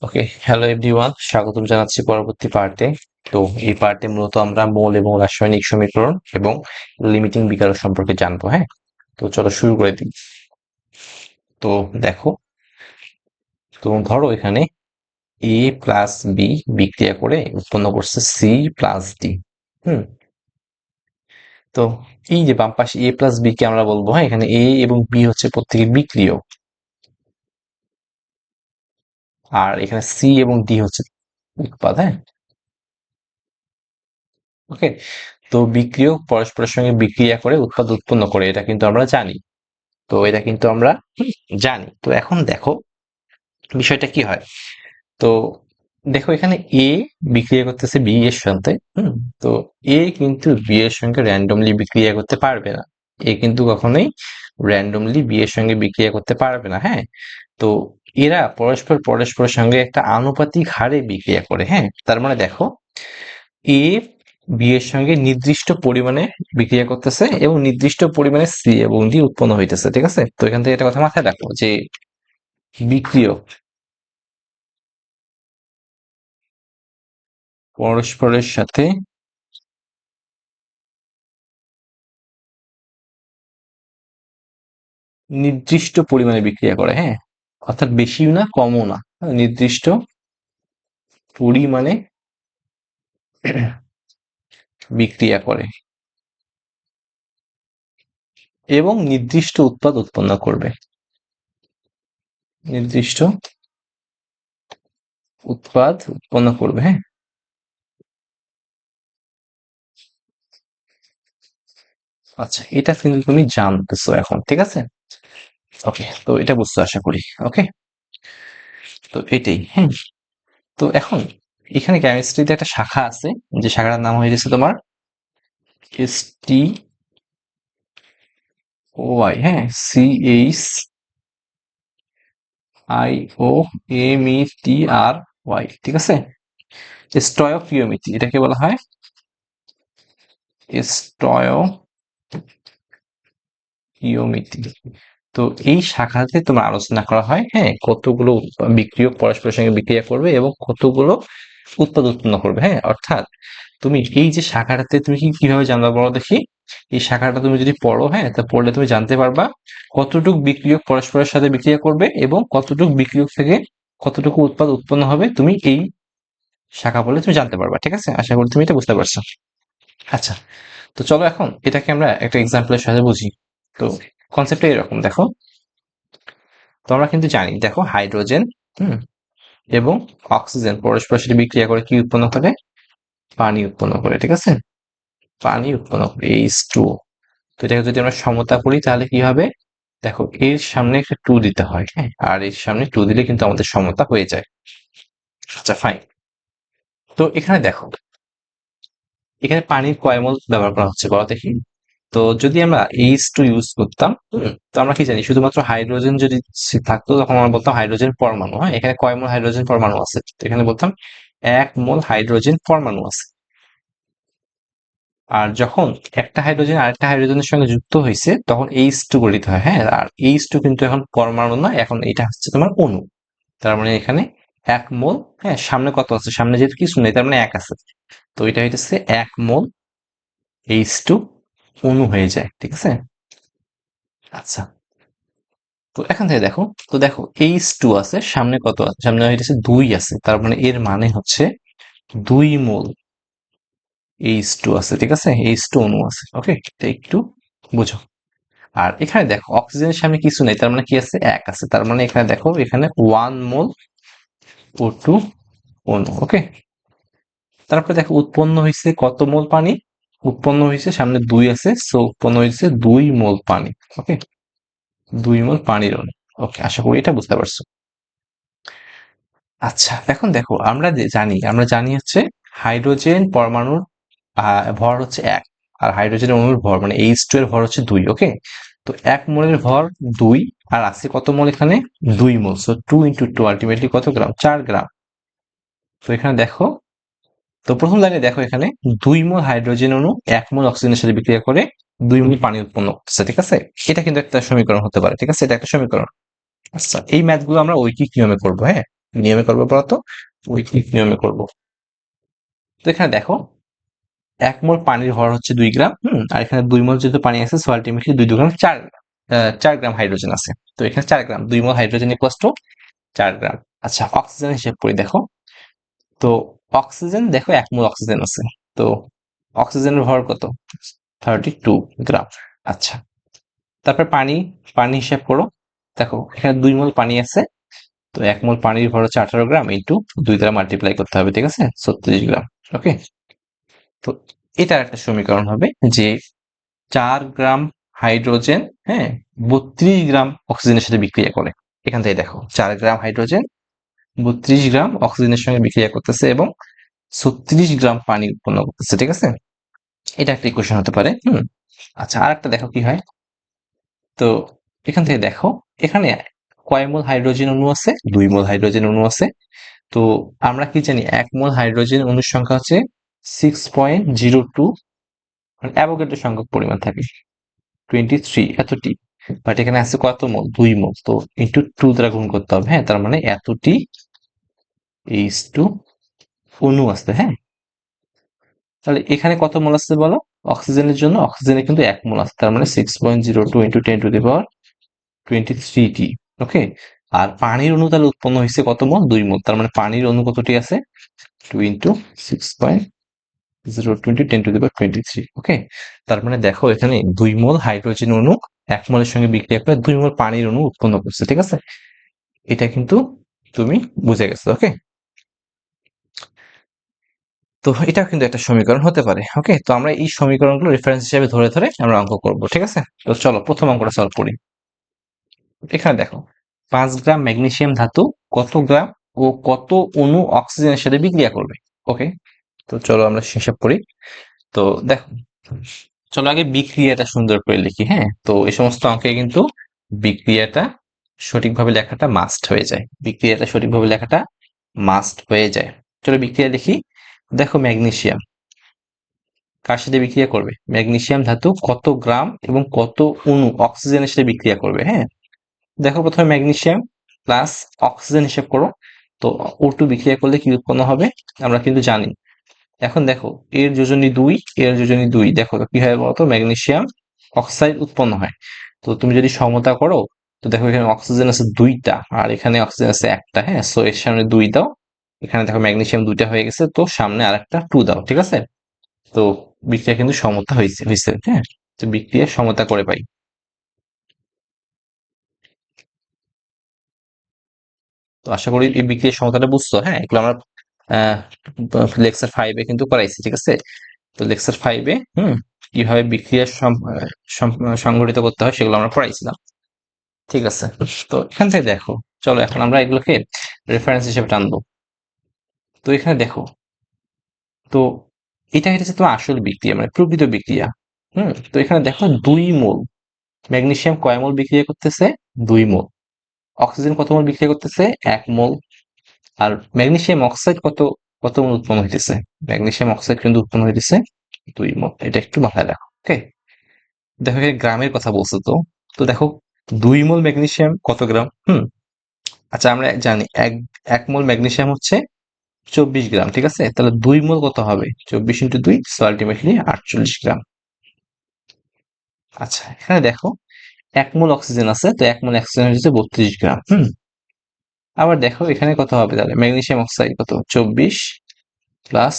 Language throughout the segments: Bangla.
ওকে, হ্যালো এভরিওয়ান, স্বাগতম জানাচ্ছি পরবর্তী পার্টে। তো এই পার্টে মূলত আমরা মোল এবং রাসায়নিক সমীকরণ এবং লিমিটিং বিকারক সম্পর্কে জানবো। হ্যাঁ, তো চলো শুরু করে দিই। তো দেখো, তো ধরো এখানে এ প্লাস বি বিক্রিয়া করে উৎপন্ন করছে সি প্লাস ডি। হুম। তো এই যে বাম পাশে এ প্লাস বি কে আমরা বলবো, হ্যাঁ, এখানে এ এবং বি হচ্ছে প্রত্যেকে বিক্রিয়ক, আর এখানে সি এবং ডি হচ্ছে উৎপাদ। হ্যাঁ, ওকে। তো বিক্রিয়ক পরস্পরের সঙ্গে বিক্রিয়া করে উৎপাদ উৎপন্ন করে, এটা কিন্তু আমরা জানি। তো এটা কিন্তু আমরা জানি। তো এখন দেখো বিষয়টা কি হয়। তো দেখো এখানে এ বিক্রিয়া করতেছে বি এর সাথে। তো এ কিন্তু বি এর সঙ্গে র্যান্ডমলি বিক্রিয়া করতে পারবে না। এ কিন্তু কখনোই র্যান্ডমলি বি এর সঙ্গে বিক্রিয়া করতে পারবে না। হ্যাঁ, তো এরা পরস্পরের সঙ্গে একটা আনুপাতিক হারে বিক্রিয়া করে। হ্যাঁ, তার মানে দেখো এ বি এর সঙ্গে নির্দিষ্ট পরিমাণে বিক্রিয়া করতেছে এবং নির্দিষ্ট পরিমাণে সি এবং ডি উৎপন্ন হইতেছে। ঠিক আছে, তো এখান থেকে একটা কথা মাথায় রাখো যে বিক্রিয়ক পরস্পরের সাথে নির্দিষ্ট পরিমাণে বিক্রিয়া করে। হ্যাঁ, অর্থাৎ বেশিও না কমও না, নির্দিষ্ট পরিমাণে বিক্রিয়া করে এবং নির্দিষ্ট উৎপাদ উৎপন্ন করবে। নির্দিষ্ট উৎপাদ উৎপন্ন করবে। হ্যাঁ, আচ্ছা, এটা কিন্তু তুমি জানতেছো এখন। ঠিক আছে, ওকে, তো এটা বুঝতে আশা করি। ওকে, তো এটাই। হ্যাঁ, তো এখন এখানে কেমিস্ট্রিতে একটা শাখা আছে, যে শাখাটার নাম হয়ে গেছে তোমার STOI। হ্যাঁ, CHIOMETRY। ঠিক আছে, স্টয়কিওমেট্রি এটাকে বলা হয়, স্টয়কিওমেট্রি। তো এই শাখাতে তোমার আলোচনা করা হয়, হ্যাঁ, কতগুলো বিক্রিয়ক পরস্পরের সঙ্গে বিক্রিয়া করবে এবং কতগুলো উৎপাদ উৎপন্ন করবে। হ্যাঁ, অর্থাৎ তুমি এই যে শাখাটাতে তুমি কিভাবে জানবা বলো দেখি। এই শাখাটা তুমি যদি পড়ো, হ্যাঁ, তা পড়লে তুমি জানতে পারবা কতটুক বিক্রিয়ক পরস্পরের সাথে বিক্রিয়া করবে এবং কতটুক বিক্রিয়ক থেকে কতটুকু উৎপাদ উৎপন্ন হবে, তুমি এই শাখা পড়লে তুমি জানতে পারবা। ঠিক আছে, আশা করি তুমি এটা বুঝতে পারছো। আচ্ছা, তো চলো এখন এটাকে আমরা একটা এক্সাম্পলের সাথে বুঝি। তো কনসেপ্টটা এরকম, দেখো। তো আমরা কিন্তু জানি, দেখো হাইড্রোজেন হুম এবং অক্সিজেন পরস্পরের সাথে বিক্রিয়া করে কি উৎপন্ন করে? পানি উৎপন্ন করে। ঠিক আছে, পানি উৎপন্ন করে H2। তো এটাকে যদি আমরা সমতা করি তাহলে কি হবে? দেখো, এর সামনে একটা 2 দিতে হয়, হ্যাঁ, আর এর সামনে 2 দিলে কিন্তু আমাদের সমতা হয়ে যায়। আচ্ছা, ফাইন। তো এখানে দেখো, এখানে পানির কয় মোল ব্যবহার করা হচ্ছে বলো দেখি। তো যদি আমরা H2 ইউজ করতাম, তো আমরা কি জানি, শুধুমাত্র হাইড্রোজেন যদি থাকতো তখন আমরা বলতাম হাইড্রোজেন পরমাণু। হ্যাঁ, এখানে কয় মোল হাইড্রোজেন পরমাণু আছে? তো এখানে বলতাম 1 মোল হাইড্রোজেন পরমাণু আছে। আর যখন একটা হাইড্রোজেন আরেকটা হাইড্রোজেনের সঙ্গে যুক্ত হয়েছে তখন H2 গঠিত হয়। হ্যাঁ, আর H2 কিন্তু এখন পরমাণু না, এখন এটা হচ্ছে তোমার অণু। তার মানে এখানে 1 মোল। হ্যাঁ, সামনে কত আছে? সামনে যেহেতু কিছু নেই, তার মানে 1 আছে। তো এটা হইতেছে 1 মোল H2 অণু হয়ে যায়। ঠিক আছে, আচ্ছা। তো এখান থেকে দেখো, তো দেখো H2 আছে, সামনে কত আছে? সামনে হইতেছে 2 আছে, তার মানে এর মানে হচ্ছে 2 মোল H2 আছে। ঠিক আছে, H2 অণু আছে। ওকে, এটা একটু বুঝো। আর এখানে দেখো অক্সিজেনের সামনে কিছু নেই, তার মানে কি আছে? 1 আছে, তার মানে এখানে দেখো এখানে 1 মোল O2 অণু। ওকে, তারপরে দেখো উৎপন্ন হয়েছে কত মোল পানি? উৎপন্ন হয়েছে, সামনে 2 আছে, সো উৎপন্ন হয়েছে 2 মোল পানি। ওকে, 2 মোল পানির অণু। ওকে, আশা করি এটা বুঝতে পারছো। আচ্ছা, এখন দেখো আমরা যে জানি, আমরা জানি হচ্ছে হাইড্রোজেন পরমাণুর ভর হচ্ছে 1, আর হাইড্রোজেন অণুর ভর মানে H2 এর ভর হচ্ছে 2। ওকে, তো 1 মোলের ভর 2, আর আছে কত মোল এখানে? 2 মোল। সো 2 × 2 আলটিমেটলি কত গ্রাম? 4 গ্রাম। তো এখানে দেখো, তো প্রথম লাইনে দেখো এখানে 2 মোল হাইড্রোজেন অণু 1 মোল অক্সিজেনের সাথে বিক্রিয়া করে 2 মোল পানি উৎপন্ন করতেছে। ঠিক আছে, এটা কিন্তু একটা সমীকরণ হতে পারে। ঠিক আছে, এটা একটা সমীকরণ। আচ্ছা, এই ম্যাথ গুলো আমরা ঐকিক নিয়মে করবো। হ্যাঁ, নিয়মে করবো বলতো? ঐকিক নিয়মে করবো। তো এখানে দেখো 1 মোল পানির ভর হচ্ছে 2 গ্রাম, আর এখানে 2 মোল যেহেতু পানি আছে, সো আলটিমেটলি 2 গ্রাম 4 গ্রাম হাইড্রোজেন আছে। তো এখানে 4 গ্রাম, 2 মোল হাইড্রোজেন ইকুয়ালস টু 4 গ্রাম। আচ্ছা, অক্সিজেন হিসেব করি দেখো। তো অক্সিজেন দেখো 1 মোল অক্সিজেন আছে। তো অক্সিজেনের ভর কত? 32 গ্রাম। আচ্ছা, তারপর পানি, পানি হিসাব করো। দেখো এখানে 2 মোল পানি আছে। তো 1 মোল পানির ভর হচ্ছে 18 গ্রাম, ইন্টু 2 দ্বারা মাল্টিপ্লাই করতে হবে, ঠিক আছে? 36 গ্রাম। ওকে, তো এটার একটা সমীকরণ হবে যে 4 গ্রাম হাইড্রোজেন, হ্যাঁ, 32 গ্রাম অক্সিজেনের সাথে বিক্রিয়া করে। এখান থেকে দেখো 4 গ্রাম হাইড্রোজেন 32 গ্রাম অক্সিজেনের সঙ্গে বিক্রিয়া করতেছে এবং 36 গ্রাম পানি উৎপন্ন করতেছে, ঠিক আছে? এটা একটা ইকুয়েশন হতে পারে। আচ্ছা, আর একটা দেখো কি হয়। তো এখান থেকে দেখো এখানে কয় মোল হাইড্রোজেন অণু আছে? 2 মোল হাইড্রোজেন অণু আছে। তো আমরা কি জানি 1 মোল হাইড্রোজেন অণুর সংখ্যা হচ্ছে 6.02, মানে অ্যাভোগাড্রো সংখ্যক পরিমাণ থাকে 23 এতটি। বাট এখানে আছে কত মোল? 2 মোল। তো ইন্টু 2 দ্বারা গুণ করতে হবে, হ্যাঁ, তার মানে এতটি H2 অণু আছে, হ্যাঁ। তাহলে এখানে কত মোল আছে বলো? অক্সিজেনের জন্য অক্সিজেনে কিন্তু 1 মোল আছে, তার মানে 6.02 ইন্টু 10 টু দি পাওয়ার 23 টি। ওকে, আর পানির অণু তাহলে উৎপন্ন হয়েছে কত মোল? 2 মোল। তার মানে পানির অণু কতটি আছে? 2 ইন্টু 6.02 ইন্টু 10 টু দি পাওয়ার 23। ওকে, তার মানে দেখো এখানে 2 মোল হাইড্রোজেন অণু 1 মোলের সঙ্গে বিক্রিয়া করে 2 মোল পানির অণু উৎপন্ন করছে, ঠিক আছে? এটা কিন্তু তুমি বুঝে গেছো। ওকে, তো এটাও কিন্তু একটা সমীকরণ হতে পারে। ওকে, তো আমরা এই সমীকরণগুলো রেফারেন্স হিসেবে ধরে ধরে আমরা অঙ্ক করব, ঠিক আছে? তো চলো প্রথম অঙ্কটা সলভ করি। এখানে দেখো 5 গ্রাম ম্যাগনেসিয়াম ধাতু কত গ্রাম ও কত অণু অক্সিজেনের সাথে বিক্রিয়া করবে? ওকে, তো চলো আমরা হিসাব করি। তো দেখো, চলো আগে বিক্রিয়াটা সুন্দর করে লিখি, হ্যাঁ। তো এই সমস্ত অঙ্কে কিন্তু বিক্রিয়াটা সঠিকভাবে লেখাটা মাস্ট হয়ে যায়, বিক্রিয়াটা সঠিকভাবে লেখাটা মাস্ট হয়ে যায়। চলো বিক্রিয়া লিখি। দেখো ম্যাগনেসিয়াম কার সাথে বিক্রিয়া করবে? ম্যাগনেসিয়াম ধাতু কত গ্রাম এবং কত অণু অক্সিজেনের সাথে বিক্রিয়া করবে, হ্যাঁ। দেখো প্রথমে ম্যাগনেসিয়াম প্লাস অক্সিজেন হিসেব করো। তো O2 বিক্রিয়া করলে কি উৎপন্ন হবে আমরা কিন্তু জানি। এখন দেখো এর যোজনী 2, এর যোজনী 2, দেখো তো কি হয় বলতো? ম্যাগনেসিয়াম অক্সাইড উৎপন্ন হয়। তো তুমি যদি সমতা করো, তো দেখো এখানে অক্সিজেন আছে 2টা আর এখানে অক্সিজেন আছে 1টা, হ্যাঁ। সো এর সামনে 2 দাও, এখানে দেখো ম্যাগনেসিয়াম 2টা হয়ে গেছে, তো সামনে আরেকটা 2 দাও, ঠিক আছে? তো বিক্রিয়া কিন্তু সমতা হয়েছে হয়েছে, হ্যাঁ। তো বিক্রিয়া সমতা করে পাই। তো আশা করি এই বিক্রিয়ার সমতাটা বুঝছো, হ্যাঁ। এগুলো আমরা লেকচার 5-এ কিন্তু করাইছি, ঠিক আছে? তো লেকচার 5-এ কিভাবে বিক্রিয়া সংঘটিত করতে হয় সেগুলো আমরা পড়াইছিলাম, ঠিক আছে? তো এখান থেকে দেখো, চলো এখন আমরা এগুলোকে রেফারেন্স হিসেবে টানবো। তো এখানে দেখো, তো এটা হচ্ছে তোমার আসল বিক্রিয়া, মানে প্রকৃত বিক্রিয়া। তো এখানে দেখো 2 মোল ম্যাগনেসিয়াম কয় মোল বিক্রিয়া করতেছে? 2 মোল। অক্সিজেন কত মোল বিক্রিয়া করতেছে? 1 মোল। আর ম্যাগনেসিয়াম অক্সাইড কত কত মোল উৎপন্ন হইতেছে? ম্যাগনেসিয়াম অক্সাইড কিন্তু উৎপন্ন হইতেছে 2 মোল। এটা একটু মাথায় রাখো। ওকে, দেখো এখানে গ্রামের কথা বলছো। তো তো দেখো 2 মোল ম্যাগনেসিয়াম কত গ্রাম? আচ্ছা, আমরা জানি এক এক মোল ম্যাগনেসিয়াম হচ্ছে 24 গ্রাম, ঠিক আছে? তাহলে 2 মোল কত হবে? 24 ইন্টু 2, সো আলটিমেটলি 48 গ্রাম। আচ্ছা, এখানে দেখো 1 মোল অক্সিজেন আছে, তো 1 মোল অক্সিজেন হচ্ছে 32 গ্রাম। আবার দেখো এখানে কত হবে তাহলে? ম্যাগনেসিয়াম অক্সাইড কত? 24 প্লাস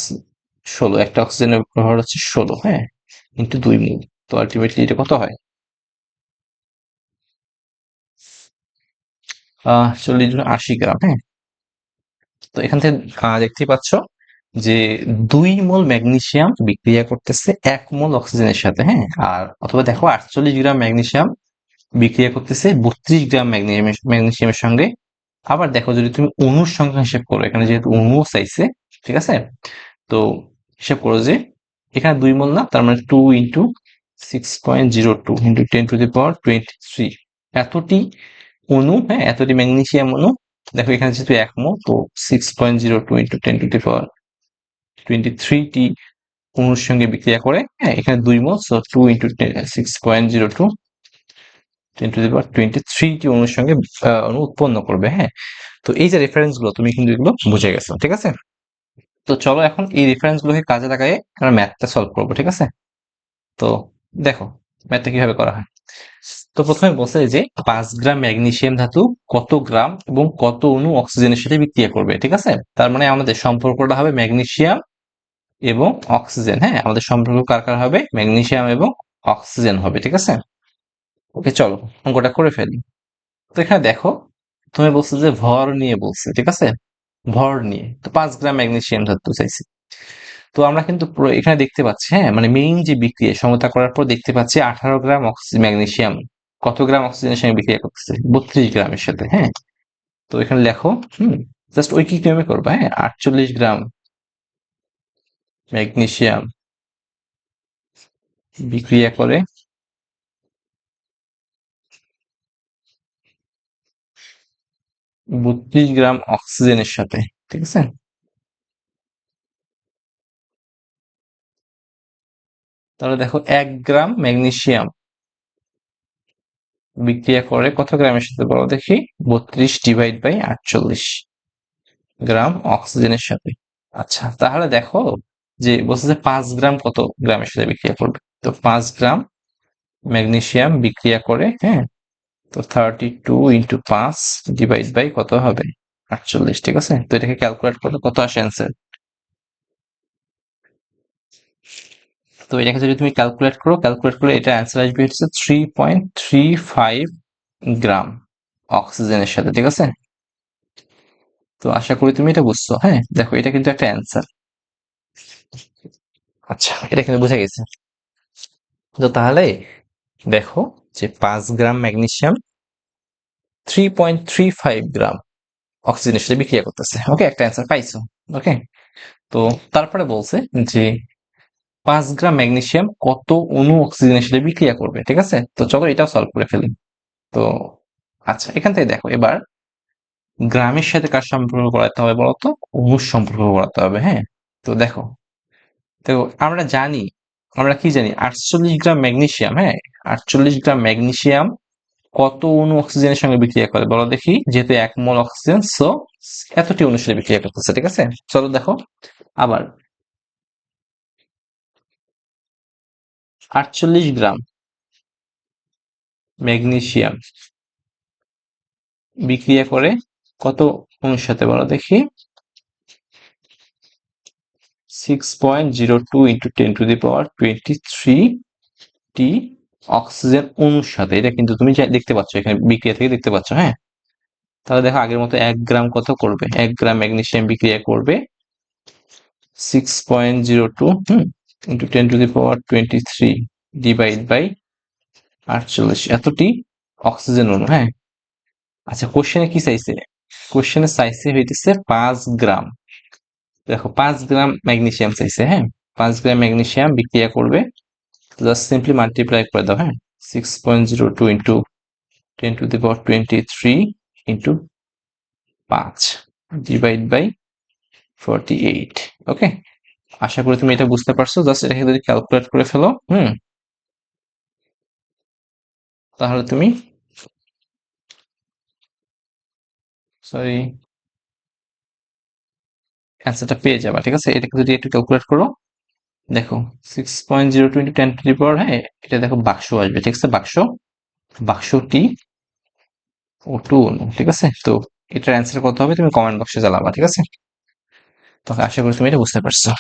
16, একটা অক্সিজেনের ভর হচ্ছে 16, হ্যাঁ, ইন্টু 2 মোল। তো আলটিমেটলি এটা কত হয়? 40 80 গ্রাম, হ্যাঁ। তো এখান থেকে দেখতেই পাচ্ছ যে 2 মোল ম্যাগনেসিয়াম বিক্রিয়া করতেছে 1 মোল অক্সিজেনের সাথে, হ্যাঁ। আর অথবা দেখো 48 গ্রাম ম্যাগনেসিয়াম বিক্রিয়া করতেছে 32 গ্রাম ম্যাগনেসিয়ামের সঙ্গে। আবার দেখো যদি তুমি অণুর সংখ্যা হিসেব করো, এখানে যেহেতু অণুও চাইছে, ঠিক আছে? তো হিসাব করো যে এখানে 2 মোল না, তার মানে 2 ইন্টু 6.02 ইন্টু 10 টু দি পাওয়ার 23, এতটি অণু, হ্যাঁ, এতটি ম্যাগনেসিয়াম অণু। দেখো এখানে যেহেতু 1 মোল, তো 6.02 ইন্টু 10 টু দি পাওয়ার 23টি অণুর সঙ্গে বিক্রিয়া করে, হ্যাঁ। এখানে 2 মোল, সো 2 ইন্টু 6.02 10 টু দি পাওয়ার 23টি অণুর সঙ্গে অণু উৎপন্ন করবে, হ্যাঁ। তো এই যে রেফারেন্স গুলো তুমি কিন্তু এগুলো বুঝে গেছো, ঠিক আছে? তো চলো এখন এই রেফারেন্স গুলোকে কাজে লাগাই আমরা ম্যাথটা সলভ করবো, ঠিক আছে? তো দেখো ম্যাথটা কিভাবে করা হয়। তো প্রথমে বলছে যে 5 গ্রাম ম্যাগনেসিয়াম ধাতু কত গ্রাম এবং কত অণু অক্সিজেনের সাথে বিক্রিয়া করবে, ঠিক আছে? তার মানে আমাদের সম্পর্কটা হবে ম্যাগনেসিয়াম এবং অক্সিজেন। হ্যাঁ, আমাদের সম্পর্ক কার কার হবে? ম্যাগনেসিয়াম এবং অক্সিজেন হবে, ঠিক আছে? ওকে, চলো অঙ্কটা করে ফেলি। তো এখানে দেখো তুমি বলছো যে ভর নিয়ে বলছে, ঠিক আছে? ভর নিয়ে তো 5 গ্রাম ম্যাগনেসিয়াম ধাতু চাইছি। তো আমরা কিন্তু এখানে দেখতে পাচ্ছি, হ্যাঁ, মানে মেইন যে বিক্রিয়া সমতা করার পর দেখতে পাচ্ছি 18 গ্রাম ম্যাগনেসিয়াম কত গ্রাম অক্সিজেনের সঙ্গে বিক্রিয়া করতেছে? 32 গ্রামের সাথে। হ্যাঁ, তো এখানে লেখো, জাস্ট ঐকিক নিয়মে করবা। হ্যাঁ, 48 গ্রাম ম্যাগনেসিয়াম বিক্রিয়া করে 32 গ্রাম অক্সিজেনের সাথে, ঠিক আছে? তাহলে দেখো 1 গ্রাম ম্যাগনেসিয়াম বিক্রিয়া করে কত গ্রামের সাথে বলো দেখি? 32/48 গ্রাম অক্সিজেনের সাথে। আচ্ছা, তাহলে দেখো যে বলছে যে 5 গ্রাম কত গ্রামের সাথে বিক্রিয়া করবে। তো 5 গ্রাম ম্যাগনেসিয়াম বিক্রিয়া করে, হ্যাঁ, তো 32 × 5 ডিভাইড বাই কত হবে? 48, ঠিক আছে? তো এটাকে ক্যালকুলেট করলে কত আসে অ্যান্সার? তো এটাকে যদি তুমি ক্যালকুলেট করলে এটা অ্যান্সার আসবে হচ্ছে 3.35 গ্রাম অক্সিজেনের সাথে, ঠিক আছে? তো আশা করি তুমি এটা বুঝছো। হ্যাঁ, দেখো এটা কিন্তু একটা অ্যান্সার। আচ্ছা, এটা কিন্তু বুঝা গেছে। তো তাহলে দেখো যে 5 গ্রাম ম্যাগনেসিয়াম 3.35 গ্রাম অক্সিজেনের সাথে বিক্রিয়া করতেছে। ওকে, একটা অ্যান্সার পাইছো। ওকে, তো তারপরে বলছে যে 5 গ্রাম ম্যাগনেসিয়াম কত অণু অক্সিজেনের সাথে বিক্রিয়া করবে, ঠিক আছে? তো চলো এটাও সলভ করে ফেলি। তো আচ্ছা, এখান থেকে দেখো এবার গ্রামের সাথে কার সম্পর্ক করাতে হবে বলতো? অণুর সম্পর্ক করাতে হবে। হ্যাঁ, তো দেখো, তো আমরা কি জানি 48 গ্রাম ম্যাগনেসিয়াম, হ্যাঁ, 48 গ্রাম ম্যাগনেসিয়াম কত অণু অক্সিজেনের সঙ্গে বিক্রিয়া করে বলো দেখি? যেহেতু 1 মোল অক্সিজেন, সো এতটি অণুর সাথে বিক্রিয়া করতেছে, ঠিক আছে? চলো দেখো আবার 48 গ্রাম ম্যাগনেসিয়াম বিক্রিয়া করে কত অণুর সাথে বলো দেখি? 6.02 × 10⁻23 টি অক্সিজেন অণুর সাথে। এটা কিন্তু তুমি দেখতে পাচ্ছ, এখানে বিক্রিয়া থেকে দেখতে পাচ্ছ। হ্যাঁ, তাহলে দেখো আগের মতো 1 গ্রাম কত করবে? 1 গ্রাম ম্যাগনেসিয়াম বিক্রিয়া করবে 6.02 ইন্টু 10⁻23 ডিভাইড বাই 48 এতটি অক্সিজেন অণু। হ্যাঁ, আচ্ছা, কোশ্চেনে কি চাইছে? কোশ্চেনে চাইছে হইতেছে 5 গ্রাম। দেখো 5 গ্রাম ম্যাগনেসিয়াম চাইছে। হ্যাঁ, 5 গ্রাম ম্যাগনেসিয়াম বিক্রিয়া করবে, জাস্ট সিম্পলি মাল্টিপ্লাই করে দাও। হ্যাঁ, 6.02 ইন্টু 10⁻23 ইন্টু 5 ডিভাইড বাই 48। ওকে, আশা করি তুমি এটা বুঝতে পারছো। জাস্ট এটাকে যদি ক্যালকুলেট করে ফেলো, তাহলে তুমি, সরি, অ্যান্সারটা পেয়ে যাবা, ঠিক আছে? এটাকে যদি একটু ক্যালকুলেট করো, দেখো 6.02 ইন্টু 10⁻, হ্যাঁ, এটা দেখো বাক্স আসবে, ঠিক আছে? বাক্সটি ও টু অনু, ঠিক আছে? তো এটার অ্যান্সার কত হবে তুমি কমেন্ট বক্সে জানাবা, ঠিক আছে? তো আশা করি তুমি এটা বুঝতে পারছো।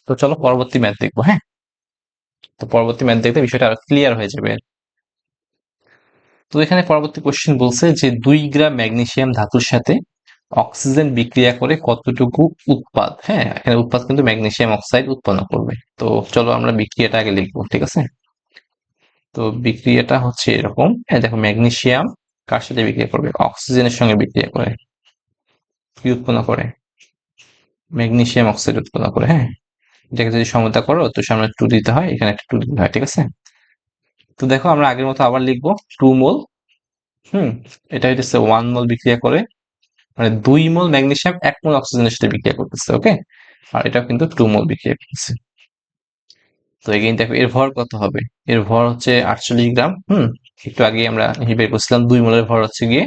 তো চলো পরবর্তী ম্যাথ দেখবো। হ্যাঁ, তো পরবর্তী ম্যাথ দেখতে বিষয়টা আরো ক্লিয়ার হয়ে যাবে। তো এখানে পরবর্তী কোশ্চেন বলছে যে 2 গ্রাম ম্যাগনেসিয়াম ধাতুর সাথে অক্সিজেন বিক্রিয়া করে কতটুকু উৎপাদ? হ্যাঁ, এখানে উৎপাদ কিন্তু ম্যাগনেসিয়াম অক্সাইড উৎপন্ন করবে। তো চলো আমরা বিক্রিয়াটা আগে লিখবো, ঠিক আছে? তো বিক্রিয়াটা হচ্ছে এরকম। হ্যাঁ, দেখো ম্যাগনেসিয়াম কার সাথে বিক্রিয়া করবে? অক্সিজেনের সঙ্গে বিক্রিয়া করে কি উৎপন্ন করে? ম্যাগনেসিয়াম অক্সাইড উৎপন্ন করে। হ্যাঁ, এটাকে যদি সমতা করো তো সামনে 2 দিতে হয়, এখানে একটা 2 দিতে হয়, ঠিক আছে? তো দেখো আমরা আগের মতো আবার লিখবো 2 মোল। হুম, এটা হইতেছে 1 মোল বিক্রিয়া করে মানে 2 মোল ম্যাগনেসিয়াম 1 মোল অক্সিজেনের সাথে বিক্রিয়া করতেছে, ওকে। আর এটাও কিন্তু 2 মোল বিক্রিয়া করতেছে। তো এগেইন দেখো এর ভর কত হবে, এর ভর হচ্ছে 48 গ্রাম। একটু আগে আমরা বের করছিলাম 2 মোলের ভর হচ্ছে গিয়ে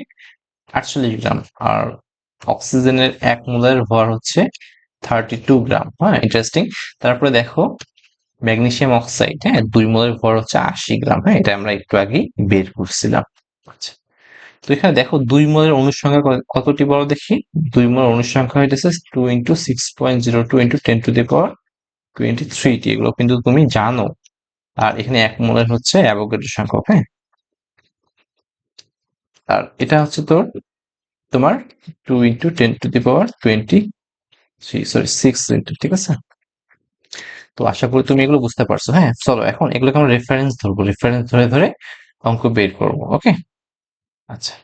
48 গ্রাম। আর অক্সিজেনের 1 মোলের ভর হচ্ছে 32 গ্রাম। হ্যাঁ, ইন্টারেস্টিং। তারপরে দেখো ম্যাগনেসিয়াম অক্সাইড, হ্যাঁ, 2 মোলের ভর হচ্ছে 80 গ্রাম। হ্যাঁ, এটা আমরা একটু আগেই বের করছিলাম। আচ্ছা, তো এখানে দেখো 2 মোলের অণুর সংখ্যা কতটি বড় দেখি। 2 মোলের অণুর সংখ্যা হইতেছে 2 × 6.02 × 10⁻23টি। এগুলো কিন্তু তুমি জানো। আর এখানে 1 মোলের হচ্ছে অ্যাভোগাড্রো সংখ্যক, হ্যাঁ। আর এটা হচ্ছে তোমার 2 × 10⁻23, ঠিক আছে। তো আশা করি তুমি এগুলো বুঝতে পারছো। হ্যাঁ, চলো এখন এগুলোকে আমরা রেফারেন্স ধরবো, রেফারেন্স ধরে ধরে অঙ্ক বের করবো, ওকে। আচ্ছা,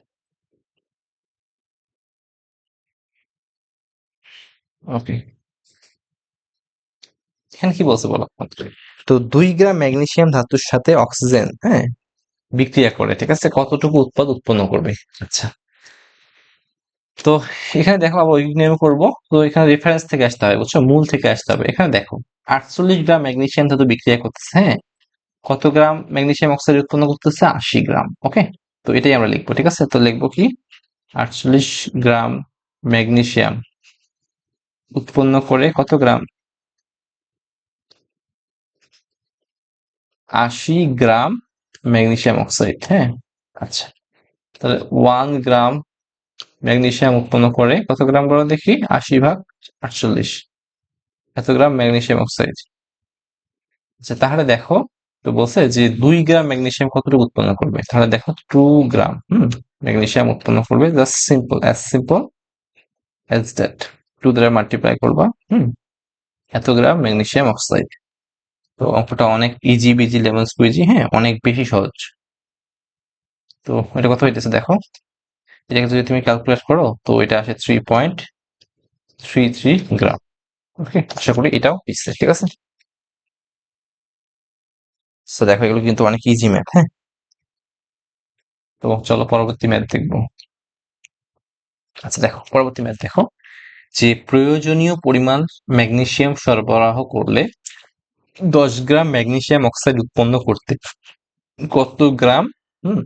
ওকে। এখানে কি বলছে বলো। তো 2 গ্রাম ম্যাগনেসিয়াম ধাতুর সাথে অক্সিজেন, হ্যাঁ, বিক্রিয়া করে, ঠিক আছে, কতটুকু উৎপাদ উৎপন্ন করবে। আচ্ছা, তো এখানে দেখো আবার ওই নিয়মে করবো। তো এখানে রেফারেন্স থেকে আসতে হবে, বুঝছো, মূল থেকে আসতে হবে। এখানে দেখো 48 গ্রাম ম্যাগনেসিয়াম ধাতু বিক্রিয়া করতেছে, হ্যাঁ, কত গ্রাম ম্যাগনেসিয়াম অক্সাইড উৎপন্ন করতেছে, 80 গ্রাম, ওকে। তো এটাই আমরা লিখবো, ঠিক আছে। তো লিখবো কি, 48 গ্রাম ম্যাগনেসিয়াম উৎপন্ন করে কত গ্রাম, 80 গ্রাম ম্যাগনেসিয়াম অক্সাইড, হ্যাঁ। আচ্ছা, তাহলে 1 গ্রাম ম্যাগনেসিয়াম উৎপন্ন করে কত গ্রাম বলো দেখি, 80 ভাগ 48, এত গ্রাম ম্যাগনেসিয়াম অক্সাইড। আচ্ছা, তাহলে দেখো, তো বলছে যে 2 গ্রাম ম্যাগনেসিয়াম কতটুকু উৎপন্ন করবে, তাহলে দেখো 2 গ্রাম ম্যাগনেসিয়াম উৎপন্ন করবে, জাস্ট সিম্পল অ্যাজ দ্যাট। 2 দ্বারা মাল্টিপ্লাই করবা, এত গ্রাম ম্যাগনেসিয়াম অক্সাইড। তো অঙ্কটা অনেক ইজি বিজি লেমন স্কুইজি, হ্যাঁ, অনেক বেশি সহজ। তো এটা কত হইতেছে দেখো, এটাকে যদি তুমি ক্যালকুলেট করো তো এটা আসে 3.33 গ্রাম, ওকে। আশা করি এটাও পিছছে, ঠিক আছে। তো দেখো এগুলো কিন্তু অনেক ইজি ম্যাথ, হ্যাঁ। তো চলো পরবর্তী ম্যাথ দেখবো। আচ্ছা, দেখো পরবর্তী ম্যাথ দেখো, যে প্রয়োজনীয় পরিমাণ ম্যাগনেসিয়াম সরবরাহ করলে 10 গ্রাম ম্যাগনেসিয়াম অক্সাইড উৎপন্ন করতে কত গ্রাম হুম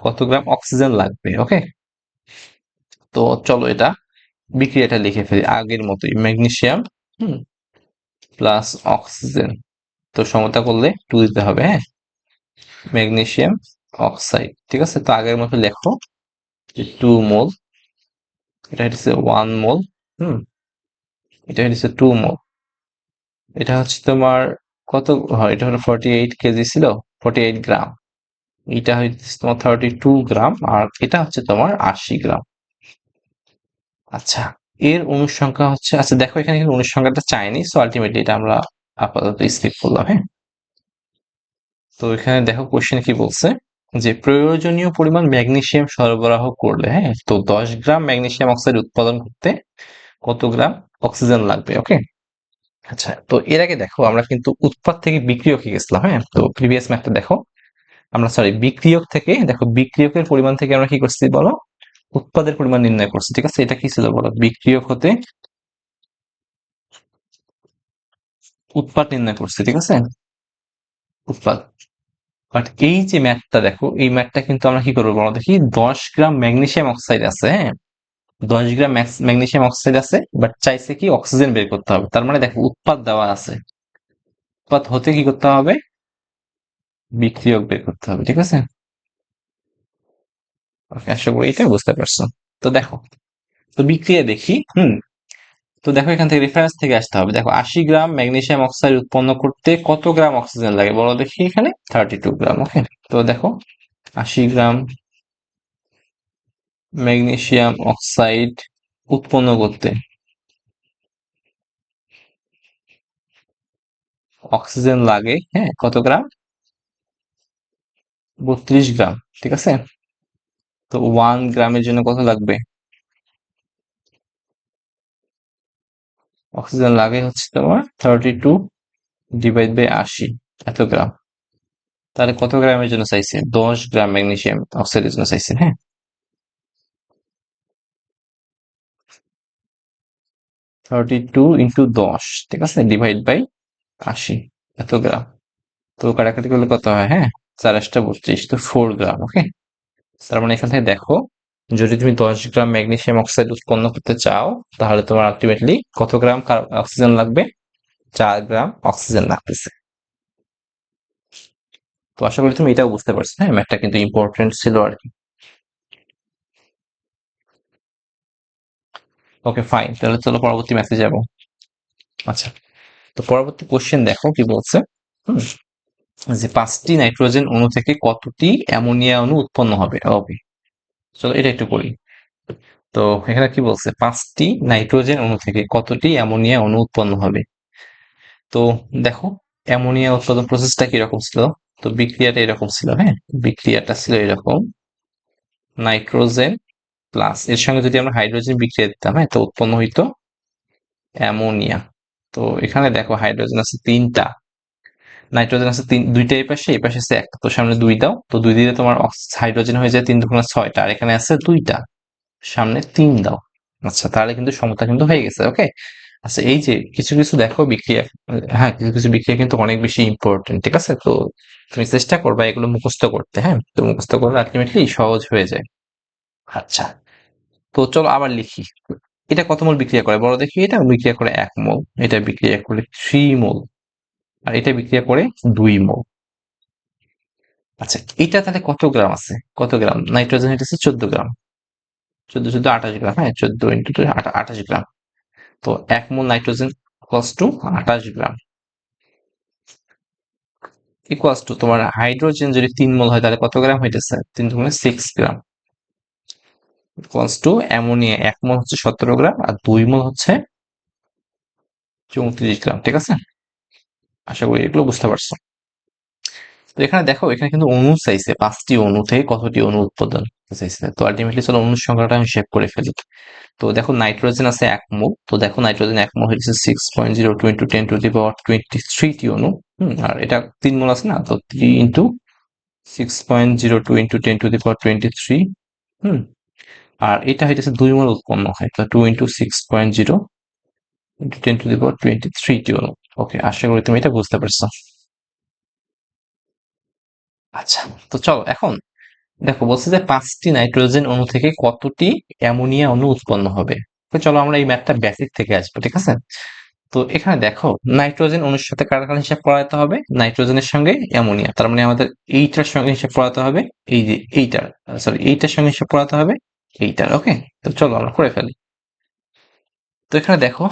কত গ্রাম অক্সিজেন লাগবে, ওকে। তো চলো এটা বিক্রিয়াটা লিখে ফেলি আগের মতোই, ম্যাগনেসিয়াম হুম প্লাস অক্সিজেন। তো সমতা করলে 2 দিতে হবে, হ্যাঁ। ম্যাগনেসিয়াম অক্সাইড, ঠিক আছে। তো আগের মতো লেখো যে 2 মোল, এটা হচ্ছে 1 মোল, হুম এটা হচ্ছে 2 মোল। এটা হচ্ছে তোমার কত হয়, এটা হলো 48 কেজি ছিল, 48 গ্রাম। এটা হচ্ছে তোমার 32 গ্রাম, আর এটা হচ্ছে তোমার 80 গ্রাম। আচ্ছা, এর অনুসংখ্যা হচ্ছে, আচ্ছা দেখো এখানে কিন্তু অনুসংখ্যাটা চাইনি, সো আলটিমেটলি এটা আমরা আপাতত স্কিপ করলাম, হ্যাঁ। তো এখানে দেখো কোশ্চেন কি বলছে, যে প্রয়োজনীয় পরিমাণ ম্যাগনেসিয়াম সরবরাহ করলে, হ্যাঁ, তো 10 গ্রাম ম্যাগনেসিয়াম অক্সাইড উৎপাদন করতে কত গ্রাম অক্সিজেন লাগবে, ওকে। আচ্ছা, তো এর আগে দেখো আমরা কিন্তু উৎপাদ থেকে বিক্রিয়কে গেছিলাম, হ্যাঁ। তো প্রিভিয়াস ম্যাথটা দেখো, আমরা সরি বিক্রিয়ক থেকে, দেখো বিক্রিয়কের পরিমাণ থেকে আমরা কি করছি বলো, উৎপাদের পরিমাণ নির্ণয় করছি, ঠিক আছে। এটা কি ছিল বলো, বিক্রিয়ক হতে উৎপাদ নির্ণয় করছি, ঠিক আছে, উৎপাদ। বাট এই যে ম্যাথটা দেখো, এই ম্যাথটা কিন্তু আমরা কি করবো বলো দেখি, 10 গ্রাম ম্যাগনেসিয়াম অক্সাইড আছে, হ্যাঁ, 10 গ্রাম ম্যাগনেসিয়াম অক্সাইড আছে, বাট চাইছে কি অক্সিজেন বের করতে হবে। তার মানে দেখো উৎপাদ দেওয়া আছে, উৎপাদ হতে কি করতে হবে, বিক্রিয়ক বের করতে হবে, ঠিক আছে। Okay, আশা করি এটা বুঝতে পারছো। তো দেখো, তো বিক্রিয়া দেখি, তো দেখো এখান থেকে রেফারেন্স থেকে আসতে হবে। দেখো 80 গ্রাম ম্যাগনেসিয়াম অক্সাইড উৎপন্ন করতে কত গ্রাম অক্সিজেন লাগে বলো দেখি, এখানে 32 গ্রাম, ওকে। তো দেখো 80 গ্রাম ম্যাগনেসিয়াম অক্সাইড উৎপন্ন করতে অক্সিজেন লাগে, হ্যাঁ, কত গ্রাম, 32 গ্রাম, ঠিক আছে। তো 1 গ্রামের জন্য কত লাগবে, অক্সিজেন লাগে হচ্ছে তোমার 32 / 80, এত গ্রাম। তাহলে কত গ্রামের জন্য চাইছে, 10 গ্রাম ম্যাগনেসিয়াম অক্সাইডের জন্য চাইছে, হ্যাঁ। 32 × 10, ঠিক আছে, ডিভাইড বাই 80, এত গ্রাম। তো কাটাকাটি করলে কত হয়? হ্যাঁ, 4×8 = 32, তো 4 গ্রাম। ওকে, তার মানে এখান থেকে দেখো, যদি তুমি 10 গ্রাম ম্যাগনেসিয়াম অক্সাইড উৎপন্ন করতে চাও, তাহলে তোমার আলটিমেটলি কত গ্রাম অক্সিজেন লাগবে? 4 গ্রাম অক্সিজেন লাগতেছে। তো আশা করি তুমি এটাও বুঝতে পারছো। হ্যাঁ, ম্যাথটা কিন্তু ইম্পর্টেন্ট ছিল আর কি। ওকে ফাইন, তাহলে চলো পরবর্তী ম্যাথে যাব। আচ্ছা, তো পরবর্তী কোশ্চেন দেখো কি বলছে। হুম, যে 5টি নাইট্রোজেন অণু থেকে কতটি অ্যামোনিয়া অণু উৎপন্ন হবে? ওকে, চলো এটা একটু করি। তো এখানে কি বলছে? 5টি নাইট্রোজেন অণু থেকে কতটি অ্যামোনিয়া অণু উৎপন্ন হবে। তো দেখো, অ্যামোনিয়া উৎপাদন প্রসেসটা কিরকম ছিল? তো বিক্রিয়াটা এরকম ছিল। হ্যাঁ, বিক্রিয়াটা ছিল এরকম, নাইট্রোজেন প্লাস এর সঙ্গে যদি আমরা হাইড্রোজেন বিক্রিয়া দিতাম, হ্যাঁ, তো উৎপন্ন হইতো অ্যামোনিয়া। তো এখানে দেখো হাইড্রোজেন আছে 3টা, নাইট্রোজেন আছে দুইটা, এই পাশে এই পাশে আছে একটা, তো সামনে 2 দাও, তো 2 দিলে তোমার হাইড্রোজেন হয়ে যায় 3×6টা, আর এখানে আছে 2টা, সামনে 3 দাও। আচ্ছা, তাহলে কিন্তু সমতা কিন্তু হয়ে গেছে। ওকে, আচ্ছা, এই যে কিছু কিছু দেখো বিক্রিয়া, হ্যাঁ, কিছু কিছু বিক্রিয়া কিন্তু অনেক বেশি ইম্পর্টেন্ট, ঠিক আছে? তো তুমি চেষ্টা করবা এগুলো মুখস্থ করতে। হ্যাঁ, তো মুখস্থ করলে আলটিমেটলি সহজ হয়ে যায়। আচ্ছা, তো চলো আবার লিখি। এটা কত মোল বিক্রিয়া করে বড় দেখি? এটা বিক্রিয়া করে 1 মোল, এটা বিক্রিয়া করে 3 মোল, আর এটা বিক্রিয়া করে 2 মোল। আচ্ছা, এটা তাহলে কত গ্রাম আছে? কত গ্রাম নাইট্রোজেন? এটা হচ্ছে 14 গ্রাম, 14 14 28 গ্রাম। হ্যাঁ, 14 × 2 28 গ্রাম। তো 1 মোল nitrogen equals to 28 gram, equals to তোমার হাইড্রোজেন যদি 3 মোল হয় তাহলে কত গ্রাম হইতেছে? 3×6 গ্রাম, ইকুয়ালস টু অ্যামোনিয়া 1 মোল হচ্ছে 17 গ্রাম, আর 2 মোল হচ্ছে 34 গ্রাম। ঠিক আছে, আশা করি এগুলো বুঝতে পারছো। তো এখানে দেখো, এখানে কিন্তু অণু চাইছে, 5টি অণু থেকে কতটি অণু উৎপাদন চাইছে। তো আলটিমেটলি চলো অণুর সংখ্যাটা আমি হিসেব করে ফেলি। তো দেখো নাইট্রোজেন আছে 1 মোল, তো দেখো নাইট্রোজেন 1 মোল হচ্ছে 6.02 × 10⁻23 টি অণু। আর এটা 3 মোল আছে না, তো 3 × 6.02 × 10⁻23। আর এটা হইতেছে 2 মোল উৎপন্ন হয়, তো 2 × 6.0 × 10⁻23 টি অণু। ওকে, আশা করি তুমি এটা বুঝতে পারছো। আচ্ছা, তো চলো এখন দেখো, বলছে যে 5টি নাইট্রোজেন অণু থেকে কতটি অ্যামোনিয়া অণু উৎপন্ন হবে। তো চলো আমরা এই ম্যাথটা বেসিক থেকে আসবো, ঠিক আছে? তো এখানে দেখো, নাইট্রোজেন অণুর সাথে কার কার হিসাব করাতে হবে? নাইট্রোজেনের সঙ্গে অ্যামোনিয়া, তার মানে আমাদের এইটার সঙ্গে হিসাব করাতে হবে, এই যে এইটার, সরি, এইটার সঙ্গে হিসাব করাতে হবে এইটার। ওকে, তো চলো আমরা করে ফেলি। তো এখানে দেখো,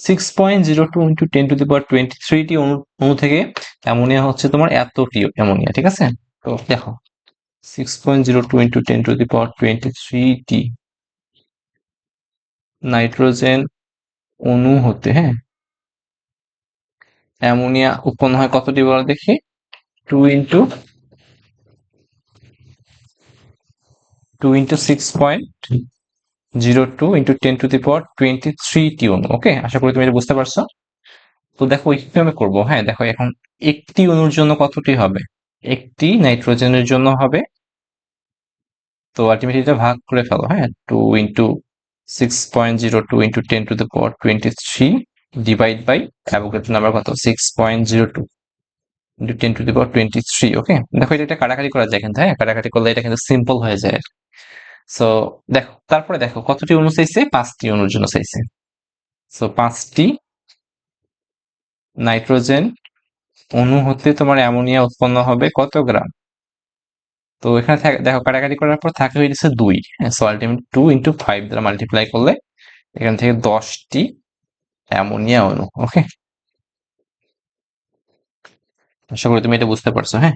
6.02 × 10⁻23 টি অণু থেকে অ্যামোনিয়া হচ্ছে তোমার এতটি অ্যামোনিয়া, ঠিক আছে? তো দেখো, 6.02 × 10⁻23 টি নাইট্রোজেন অণু হতে, হ্যাঁ, অ্যামোনিয়া উৎপন্ন হয় কতটি বলো দেখি? 2 × 6.02 × 10⁻23 টি অণু। ওকে, আশা করি তুমি এটা বুঝতে পারছো। তো দেখো কিভাবে করবো। হ্যাঁ, দেখো এখন একটি অণুর জন্য কতটি হবে? একটি নাইট্রোজেনের জন্য হবে, তো আলটিমেটলি এটা ভাগ করে ফেলো। হ্যাঁ, 2 × 6.02 × 10⁻23 ডিভাইড বাই অ্যাভোগাড্রো নাম্বার কত? 6.02 × 10⁻23। ওকে, দেখো এটা কাটাকাটি করা যায় কিন্তু। হ্যাঁ, কাটাকাটি করলে এটা কিন্তু সিম্পল হয়ে যায়। সো দেখো, তারপরে দেখো কতটি অণু চাইছে? 5টি অণুর জন্য চাইছে। সো 5টি নাইট্রোজেন অণু হতে তোমার অ্যামোনিয়া উৎপন্ন হবে কত গ্রাম? তো এখানে দেখো কাটাকাটি করার পর থাকে হয়েছে 2। হ্যাঁ, সো আলটিমেট 2 × 5 দ্বারা মাল্টিপ্লাই করলে এখান থেকে 10টি অ্যামোনিয়া অণু। ওকে, আশা করি তুমি এটা বুঝতে পারছো। হ্যাঁ,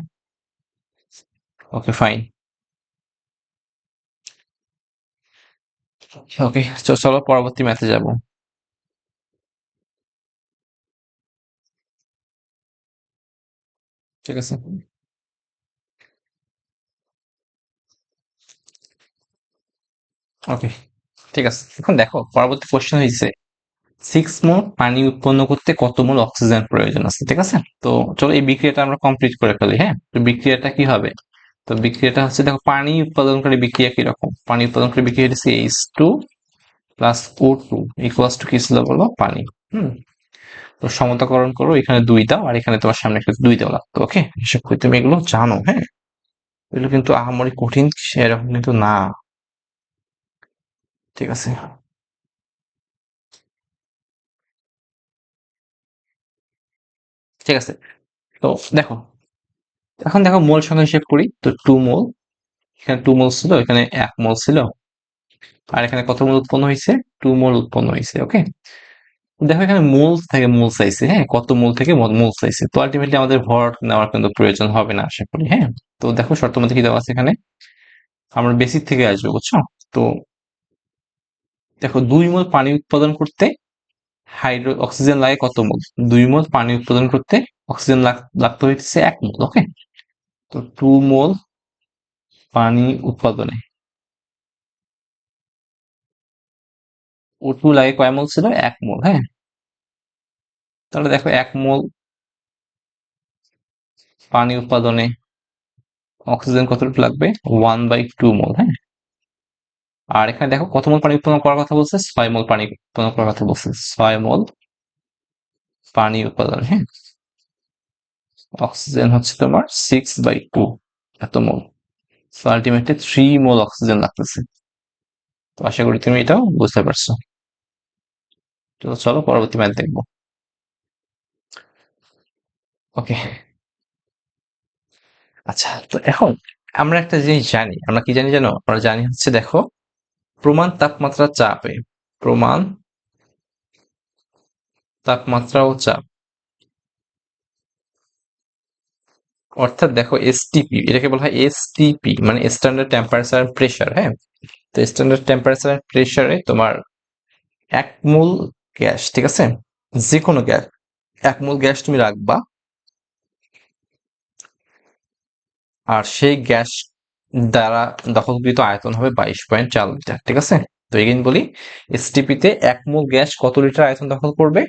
ওকে ফাইন। ওকে, চলো পরবর্তী ম্যাথে যাব। ঠিক আছে, ওকে, ঠিক আছে। এখন দেখো পরবর্তী কোশ্চেন হয়েছে 6 মোল পানি উৎপন্ন করতে কত মোল অক্সিজেন প্রয়োজন আছে। ঠিক আছে, তো চলো এই বিক্রিয়াটা আমরা কমপ্লিট করে ফেলি। হ্যাঁ, তো বিক্রিয়াটা কি হবে? তো বিক্রিয়াটা হচ্ছে, দেখো পানি উৎপাদনকারী বিক্রিয়া কিরকম? পানি উৎপাদনকারী বিক্রিয়া হচ্ছে H2 plus O2 equals to কি ছিল বলো, পানি। হুম, তো সমতাকরণ করো, এখানে 2 দাও আর এখানে তোমার সামনে একটা 2 দেওয়া লাগতো। ওকে, আশা করি তুমি এগুলো জানো। হ্যাঁ, এগুলো কিন্তু আহামরি কঠিন সেরকম কিন্তু না। ঠিক আছে, ঠিক আছে। তো দেখো, এখন দেখো মোল সংখ্যা হিসেব করি। তো 2 মোল, এখানে 2 মোল ছিল, এখানে 1 মোল ছিল, আর এখানে কত মোল উৎপন্ন হয়েছে, 2 মোল উৎপন্ন হয়েছে। ওকে, দেখো এখানে মোল থেকে মোল চাইছে। হ্যাঁ, কত মোল থেকে মোল চাইছে। তো আলটিমেটলি আমাদের ভর নেওয়ার কিন্তু প্রয়োজন হবে না আশা করি। হ্যাঁ, তো দেখো শর্ত মধ্যে কি দেওয়া আছে এখানে, আমরা বেসিক থেকে আসবো, বুঝছো? তো দেখো 2 মোল পানি উৎপাদন করতে অক্সিজেন লাগে কত মোল, 2 মোল পানি উৎপাদন করতে অক্সিজেন লাগতে হইতেছে 1 মোল। ওকে, তো 2 মোল পানি উৎপাদনে O2 লাগে কয় মোল ছিল, 1 মোল। হ্যাঁ, তাহলে দেখো 1 মোল পানি উৎপাদনে অক্সিজেন কতটুকু লাগবে, 1/2 মোল। হ্যাঁ, আর এখানে দেখো কত মোল পানি উৎপন্ন করার কথা বলছে, 6 মোল পানি উৎপন্ন করার কথা বলছে, 6 মোল পানি উৎপাদন। হ্যাঁ, অক্সিজেন হচ্ছে তোমার 6/2 এত মোল। সো আলটিমেটলি 3 মোল অক্সিজেন লাগতেছে। তো আশা করি তুমি এটাও বুঝতে পারছো। তো চলো পরবর্তী ম্যাথ দেখবো। ওকে, আচ্ছা। তো এখন আমরা একটা জিনিস জানি, আমরা কি জানি জানো, আমরা জানি হচ্ছে দেখো প্রমাণ তাপমাত্রা চাপে, প্রমাণ তাপমাত্রা ও চাপ, অর্থাৎ দেখো এসটিপি, এটাকে বলা হয় এসটিপি, মানে স্ট্যান্ডার্ড টেম্পারেচার এন্ড প্রেসার। হ্যাঁ, তো স্ট্যান্ডার্ড টেম্পারেচার এন্ড প্রেসারে তোমার 1 মোল গ্যাস, ঠিক আছে, যে কোনো গ্যাস, 1 মোল গ্যাস তুমি রাখবা, আর সেই গ্যাস দ্বারা দখলকৃত আয়তন হবে 22.4 লিটার। ঠিক আছে, তো এগেইন বলি, এসটিপি তে 1 মোল গ্যাস কত লিটার আয়তন দখল করবে,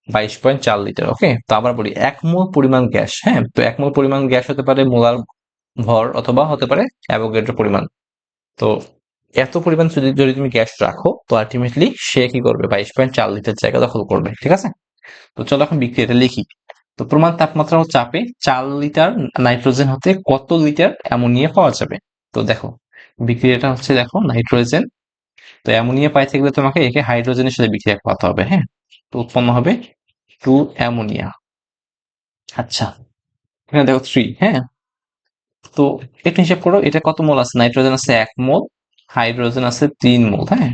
22.4 লিটার। ওকে, তো আবার বলি 1 মোল পরিমাণ গ্যাস। হ্যাঁ, তো 1 মোল পরিমাণ গ্যাস হতে পারে মোলার ভর, অথবা হতে পারে অ্যাভোগাড্রো পরিমাণ। তো এত পরিমাণ যদি যদি তুমি গ্যাস রাখো, তো আলটিমেটলি সে কি করবে, 22.4 লিটার জায়গা দখল করবে। ঠিক আছে, তো চলো এখন বিক্রিয়াটা লিখি। তো প্রমাণ তাপমাত্রা ও চাপে 4 লিটার নাইট্রোজেন হতে কত লিটার অ্যামোনিয়া পাওয়া যাবে। তো দেখো বিক্রিয়াটা হচ্ছে, দেখো নাইট্রোজেন, তো অ্যামোনিয়া পাইতে গেলে তোমাকে একে হাইড্রোজেনের সাথে বিক্রিয়া করতে হবে। হ্যাঁ, তো উৎপন্ন হবে 2 অ্যামোনিয়া। আচ্ছা, এখানে দেখো 3। হ্যাঁ, তো এটা হিসাব করো, এটা কত মোল আছে, নাইট্রোজেন আছে 1 মোল, হাইড্রোজেন আছে 3 মোল। হ্যাঁ,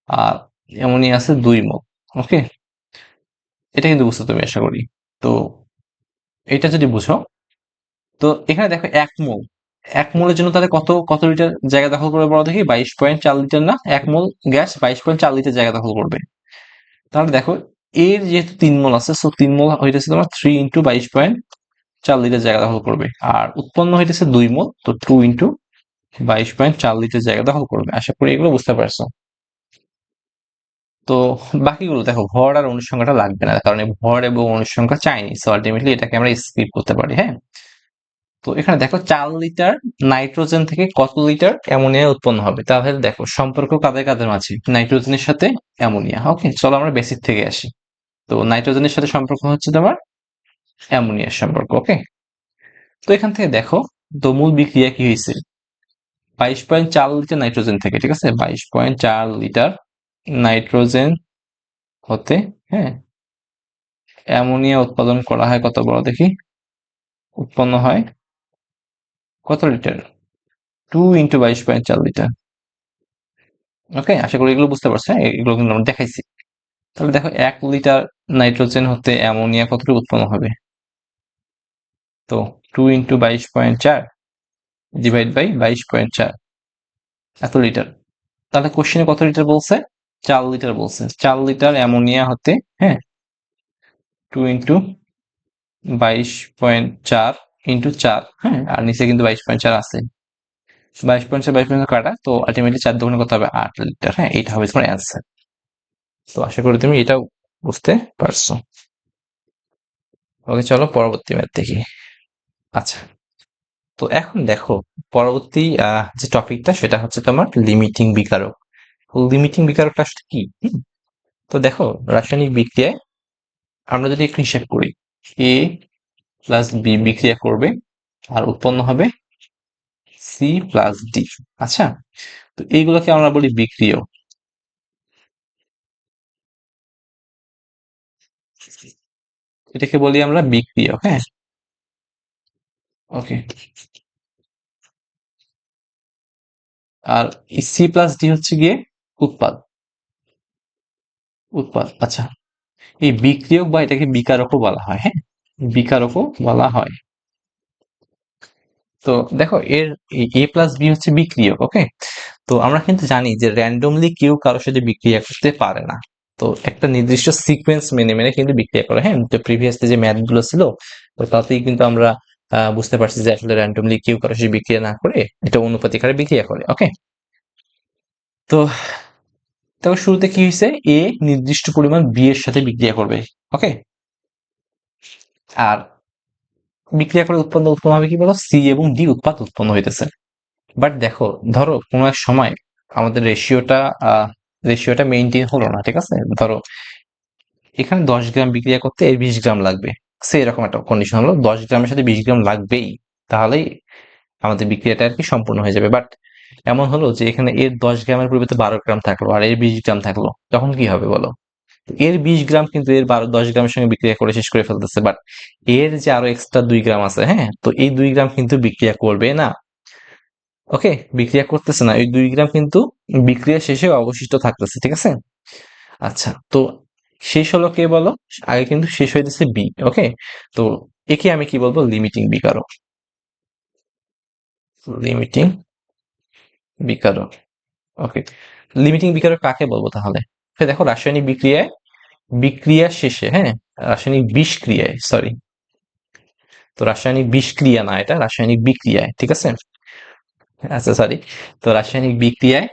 আর অ্যামোনিয়া আছে 2 মোল। ওকে, এটা কিন্তু বুঝছো তুমি আশা করি। তো এটা যদি বুঝো, তো এখানে দেখো 1 মোল, 1 মোলের জন্য তাহলে কত কত লিটার জায়গা দখল করবে বলো দেখি, 22.4 লিটার না, 1 মোল গ্যাস 22.4 লিটার জায়গা দখল করবে। তাহলে দেখো এর যেহেতু 3 মোল আছে, সো 3 মোল হইতেছে তোমার 3 ইন্টু 22.4 লিটার জায়গা দখল করবে, আর উৎপন্ন হইতেছে 2 মোল, তো 2 ইন্টু 22.4 লিটার জায়গা দখল করবে। আশা করি এগুলো বুঝতে পারছো। তো বাকিগুলো দেখো, ভর আর অনুসংখ্যাটা লাগবে না, কারণ এই ভর এবং অনুসংখ্যা চাইনি, সো আলটিমেটলি এটাকে আমরা স্কিপ করতে পারি। হ্যাঁ, তো এখানে দেখো 4 লিটার নাইট্রোজেন থেকে কত লিটার অ্যামোনিয়া উৎপন্ন হবে, তাহলে দেখো সম্পর্ক কাদের কাদের মাঝে, নাইট্রোজেনের সাথে অ্যামোনিয়া। ওকে, চলো আমরা বেসিক থেকে আসি। তো নাইট্রোজেনের সাথে সম্পর্ক হচ্ছে তোমার অ্যামোনিয়ার সম্পর্ক। ওকে, তো এখান থেকে দেখো, তো মূল বিক্রিয়া কি হয়েছে, 22.4 লিটার নাইট্রোজেন থেকে, ঠিক আছে, 22.4 লিটার নাইট্রোজেন হতে, হ্যাঁ, অ্যামোনিয়া উৎপাদন করা হয় কত বড় দেখি, উৎপন্ন হয় কত লিটার, 2 ইন্টু 22.4 লিটার। ওকে, আশা করি এগুলো বুঝতে পারছো। হ্যাঁ, এগুলো কিন্তু আমরা দেখাইছি। তাহলে দেখো 1 লিটার নাইট্রোজেন হতে অ্যামোনিয়া কতটুকু উৎপন্ন হবে, তো 2 ইন্টু 22.4 ডিভাইড বাই 22.4, এত লিটার। তাহলে কোশ্চেনে কত লিটার বলছে, 4 লিটার বলছে। 4 লিটার অ্যামোনিয়া হতে, হ্যাঁ, 2 ইন্টু 22.4 ইন্টু 4। হ্যাঁ, আর নিচে কিন্তু 22.4 আছে, 22.4 22.4 কাটা, তো আলটিমেটলি 4 দোকানে কত হবে, 8 লিটার। হ্যাঁ, এইটা হবে তোমার অ্যান্সার। তো আশা করি তুমি এটাও বুঝতে পারছো। ওকে, চলো পরবর্তী ম্যাথ দেখি। আচ্ছা, তো এখন দেখো পরবর্তী যে টপিকটা, সেটা হচ্ছে তোমার লিমিটিং বিকারক। লিমিটিং বিকারকটা আসলে কি? তো দেখো, রাসায়নিক বিক্রিয়ায় আমরা যদি একটু হিসাব করি, এ প্লাস বি বিক্রিয়া করবে আর উৎপন্ন হবে সি প্লাস ডি। আচ্ছা, তো এইগুলোকে আমরা বলি বিক্রিয়ক। এটাকে বলি আমরা বিক্রিয়ক। হ্যাঁ, ওকে। আর সি প্লাস ডি হচ্ছে গিয়ে উৎপাদ। আচ্ছা, এই বিক্রিয়ক বা এটাকে বিকারকও বলা হয়। হ্যাঁ, বিকারকও বলা হয়। তো দেখো, এর এ প্লাস বি হচ্ছে বিক্রিয়ক। ওকে, তো আমরা কিন্তু জানি যে র্যান্ডমলি কেউ কারোর সাথে বিক্রিয়া করতে পারে না। তো একটা নির্দিষ্ট সিকোয়েন্স মেনে মেনে কিন্তু বিক্রিয়া করে। হ্যাঁ, তো প্রিভিয়াসলি যে ম্যাথ গুলো ছিল, তো তাতেই কিন্তু আমরা বুঝতে পারছি যে আসলে র্যান্ডমলি কেউ কারোর সাথে বিক্রিয়া না করে এটা অনুপাতিক হারে বিক্রিয়া করে। ওকে, তো দেখো শুরুতে কি হয়েছে, এ নির্দিষ্ট পরিমাণ বি এর সাথে বিক্রিয়া করবে। ওকে, আর বিক্রিয়া করে উৎপন্ন হবে কি বলো, সি এবং ডি উৎপাদ উৎপন্ন হইতেছে। বাট দেখো, ধরো কোনো এক সময় আমাদের রেশিওটা মেনটেন হলো না, ঠিক আছে? ধরো এখানে 10 গ্রাম বিক্রিয়া করতে এর 20 গ্রাম লাগবে। সে এরকম একটা কন্ডিশন হলো, 10 গ্রামের সাথে 20 গ্রাম লাগবেই, তাহলেই আমাদের বিক্রিয়াটা আর কি সম্পূর্ণ হয়ে যাবে। বাট এমন হলো যে এখানে এর 10 গ্রামের পরিবর্তে 12 গ্রাম থাকলো আর এর 20 গ্রাম থাকলো, তখন কি হবে বলো? এর 20 গ্রাম কিন্তু এর 10 গ্রামের সঙ্গে বিক্রিয়া করে শেষ করে ফেলতেছে, বাট এর যে আরো এক্সট্রা 2 গ্রাম আছে, হ্যাঁ, তো এই 2 গ্রাম কিন্তু বিক্রিয়া করবে না। ওকে, বিক্রিয়া করতেছে না, ওই 2 গ্রাম কিন্তু বিক্রিয়া শেষে অবশিষ্ট থাকতেছে, ঠিক আছে? আচ্ছা, তো শেষ হলো কে বলো? আগে কিন্তু শেষ হইতেছে বি। ওকে, তো একে আমি কি বলবো, লিমিটিং বিকারক। লিমিটিং বিকারক। ওকে, লিমিটিং বিকারক কাকে বলবো তাহলে? দেখো, রাসায়নিক বিক্রিয়া শেষে, হ্যাঁ, রাসায়নিক বিষক্রিয়ায়, সরি, তো রাসায়নিক বিষক্রিয়া না, এটা রাসায়নিক বিক্রিয়ায়, ঠিক আছে? আচ্ছা, সরি। তো রাসায়নিক বিক্রিয়ায়,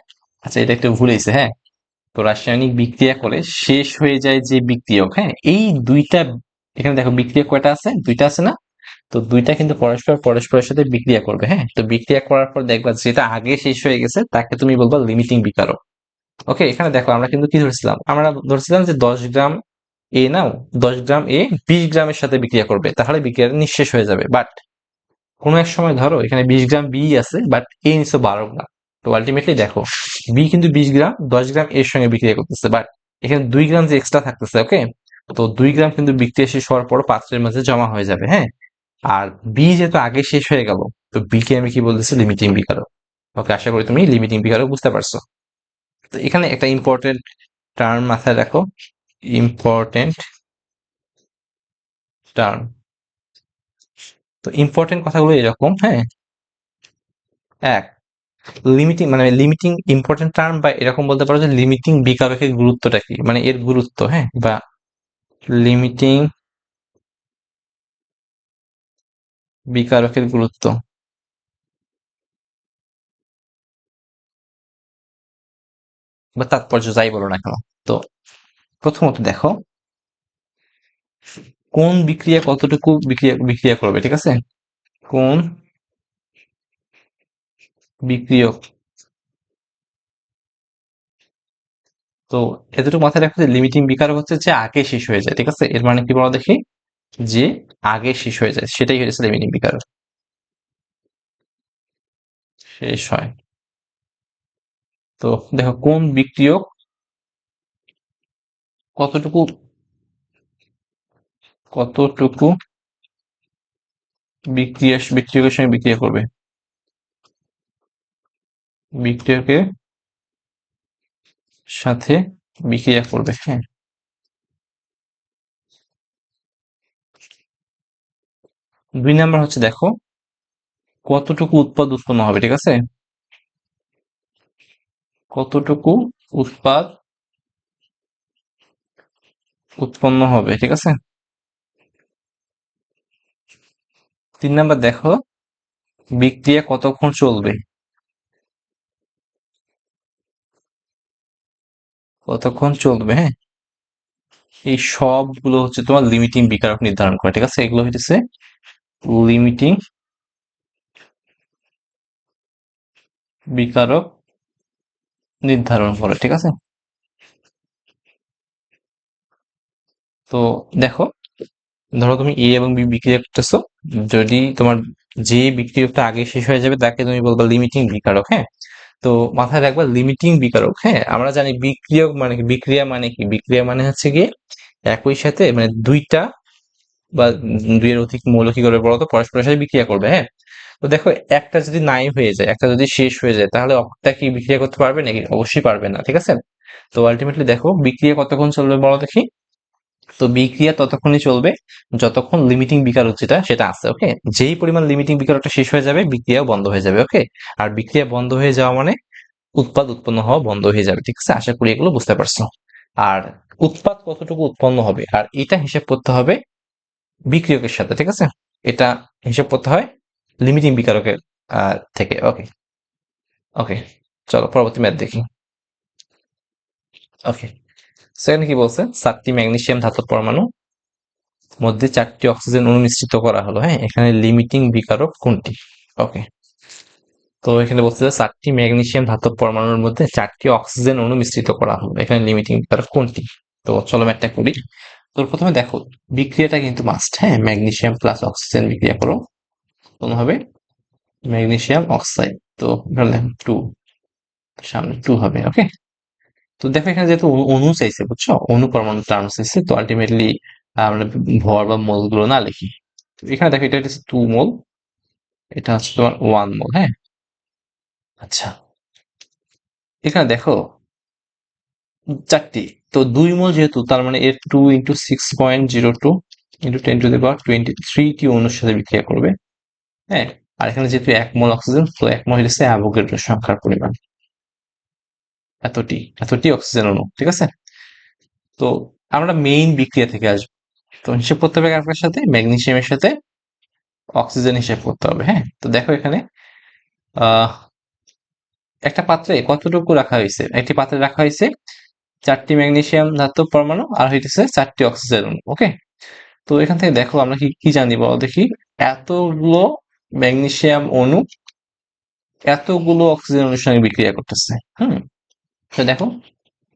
আচ্ছা এটা একটু ভুল হয়েছে, হ্যাঁ। তো রাসায়নিক বিক্রিয়া করে শেষ হয়ে যায় যে বিক্রিয়ক, হ্যাঁ, এই দুইটা, এখানে দেখো বিক্রিয়ক কয়টা আছে, দুইটা আছে না? তো দুইটা কিন্তু পরস্পরের সাথে বিক্রিয়া করবে। হ্যাঁ, তো বিক্রিয়া করার পর দেখবা যেটা আগে শেষ হয়ে গেছে তাকে তুমি বলবা লিমিটিং বিকারক। ওকে, এখানে দেখো আমরা কিন্তু কি ধরছিলাম, আমরা ধরছিলাম যে 10 গ্রাম এ নাও, 10 গ্রাম এ 20 গ্রামের সাথে বিক্রিয়া করবে, তাহলে বিক্রিয়াটা নিঃশেষ হয়ে যাবে। বাট কোনো এক সময় ধরো এখানে 20 গ্রাম বি আছে, বাট এ নিচ্ছে 12 গ্রাম। তো আলটিমেটলি দেখো, বি কিন্তু 20 গ্রাম 10 গ্রাম এর সঙ্গে বিক্রিয়া করতেছে, বাট এখানে 2 গ্রাম যে এক্সট্রা থাকতেছে। ওকে, তো 2 গ্রাম কিন্তু বিক্রিয়া শেষ হওয়ার পর পাত্রের মাঝে জমা হয়ে যাবে। হ্যাঁ, আর বি যেহেতু আগে শেষ হয়ে গেল, তো বি কে আমি কি বলতেছি, লিমিটিং বিকারক। ওকে, আশা করি তুমি লিমিটিং বিকারক বুঝতে পারছো। তো এখানে একটা ইম্পর্টেন্ট টার্ম মাথায় রাখো, ইম্পর্টেন্ট টার্ম। তো ইম্পর্টেন্ট কথাগুলো এরকম, হ্যাঁ। এক, লিমিটিং ইম্পর্টেন্ট টার্ম, বা এরকম বলতে পারো যে লিমিটিং বিকারকের গুরুত্বটা কি, মানে এর গুরুত্ব, হ্যাঁ, বা লিমিটিং বিকারকের গুরুত্ব বা তাৎপর্য, যাই বলো না কেন। তো প্রথমত দেখো, কোন বিক্রিয়া কতটুকু বিক্রিয়া বিক্রিয়া করবে, ঠিক আছে? কোন বিক্রিয়ক, তো এতটুকু মাথায় রাখো যে লিমিটিং বিকারক হচ্ছে যে আগে শেষ হয়ে যায়, ঠিক আছে? এর মানে কি বলো দেখি, যে আগে শেষ হয়ে যায়, সেটাই হচ্ছে লিমিটিং বিকারক, শেষ হয়। তো দেখো, কোন বিক্রিয়ক কতটুকু কতটুকু বিক্রিয়কের সঙ্গে বিক্রিয়া করবে, বিক্রিয়কের সাথে বিক্রিয়া করবে। হ্যাঁ, 2 নাম্বার হচ্ছে দেখো, কতটুকু উৎপাদ উৎপন্ন হবে, ঠিক আছে? কতটুকু উৎপাদ উৎপন্ন হবে, ঠিক আছে? 3 নাম্বার দেখো, বিক্রিয়া কতক্ষণ চলবে, কতক্ষণ চলবে। হ্যাঁ, এই সবগুলো হচ্ছে তোমার লিমিটিং বিকারক নির্ধারণ করে, ঠিক আছে? এগুলো হচ্ছে লিমিটিং বিকারক নির্ধারণ করে, ঠিক আছে? তো দেখো, ধরো তুমি এ এবং বি বিক্রিয়া করতেছো, যদি তোমার যে বিক্রিয়কটা আগে শেষ হয়ে যাবে তাকে তুমি বলবা লিমিটিং বিকারক, হ্যাঁ? তো মাথায় রাখবা লিমিটিং বিকারক, হ্যাঁ? আমরা জানি বিক্রিয়ক মানে কি, বিক্রিয়া মানে কি, বিক্রিয়া মানে হচ্ছে গিয়ে একই সাথে মানে দুইটা বা দুইয়ের অধিক মৌল কি করবে বলতো, পরস্পরের সাথে বিক্রিয়া করবে, হ্যাঁ? তো দেখো, একটা যদি নাই হয়ে যায়, একটা যদি শেষ হয়ে যায়, তাহলে অপরটা কি বিক্রিয়া করতে পারবে নাকি? অবশ্যই পারবে না, ঠিক আছে? তো আলটিমেটলি দেখো, বিক্রিয়া কতক্ষণ চলবে বলো দেখি। তো বিক্রিয়া ততক্ষণই চলবে যতক্ষণ লিমিটিং বিকারক যেটা সেটা আছে, ওকে? যেই পরিমাণ লিমিটিং বিকারকটা শেষ হয়ে যাবে, বিক্রিয়াও বন্ধ হয়ে যাবে, ওকে? আর বিক্রিয়া বন্ধ হয়ে যাওয়া মানে উৎপাদ উৎপন্ন হওয়া বন্ধ হয়ে যাবে, ঠিক আছে? আশা করি এগুলো বুঝতে পারছো। আর উৎপাদ কতটুকু উৎপন্ন হবে আর এটা হিসাব করতে হবে বিক্রিয়কের সাথে, ঠিক আছে? এটা হিসাব করতে হয় লিমিটিং বিকারকের থেকে, ওকে? ওকে, চলো পরবর্তী ম্যাথ দেখি। ওকে, সেখানে কি বলছে, 7টি ম্যাগনেসিয়াম ধাতব পরমাণু মধ্যে 4টি অক্সিজেন অণু মিশ্রিত করা হলো, হ্যাঁ? এখানে লিমিটিং বিকারক কোনটি? ওকে, তো এখানে বলছে যে 4টি ম্যাগনেসিয়াম ধাতব পরমাণুর মধ্যে 4টি অক্সিজেন অণু মিশ্রিত করা হলো, এখানে লিমিটিং বিকারক কোনটি? তো চলো ম্যাথটা করি। তো প্রথমে দেখো, বিক্রিয়াটা কিন্তু মাস্ট, হ্যাঁ? ম্যাগনেসিয়াম প্লাস অক্সিজেন বিক্রিয়া করো, তখন হবে ম্যাগনেসিয়াম অক্সাইড। তো এখানে 2, সামনে 2 হবে, ওকে? তো দেখো, এখানে যেহেতু অণু চাইছে, বুঝছো, অণু পরমাণু টার্ম চাইছে, তো আলটিমেটলি আমরা ভর বা মোল গুলো না লিখি। তো এখানে দেখো, এটা হচ্ছে 2 মোল, এটা হচ্ছে তোমার 1 মোল, হ্যাঁ? আচ্ছা, এখানে দেখো 4টি, তো 2 মোল যেহেতু, তার মানে এর 2 ইন্টু 6.02 ইন্টু 10⁻23টি অণুর সাথে বিক্রিয়া করবে, হ্যাঁ? আর এখানে যেহেতু 1 মোল অক্সিজেন, তো 1 মোল হচ্ছে অ্যাভোগাড্রো সংখ্যার পরিমাণ, এতটি অক্সিজেন অণু, ঠিক আছে? তো আমরা মেইন বিক্রিয়া থেকে আসবো, তো হিসেব করতে হবে কার সাথে, ম্যাগনেসিয়ামের সাথে অক্সিজেন হিসেব করতে হবে, হ্যাঁ? তো দেখো এখানে আহ একটা পাত্রে কতটুকু রাখা হয়েছে, একটি পাত্রে রাখা হয়েছে 4টি ম্যাগনেসিয়াম ধাতব পরমাণু আর হইতেছে 4টি অক্সিজেন অণু, ওকে? তো এখান থেকে দেখো আমরা কি কি জানি বলো দেখি, এতগুলো ম্যাগনেসিয়াম অণু এতগুলো অক্সিজেন অণুর সঙ্গে বিক্রিয়া করতেছে, হুম? তো দেখো,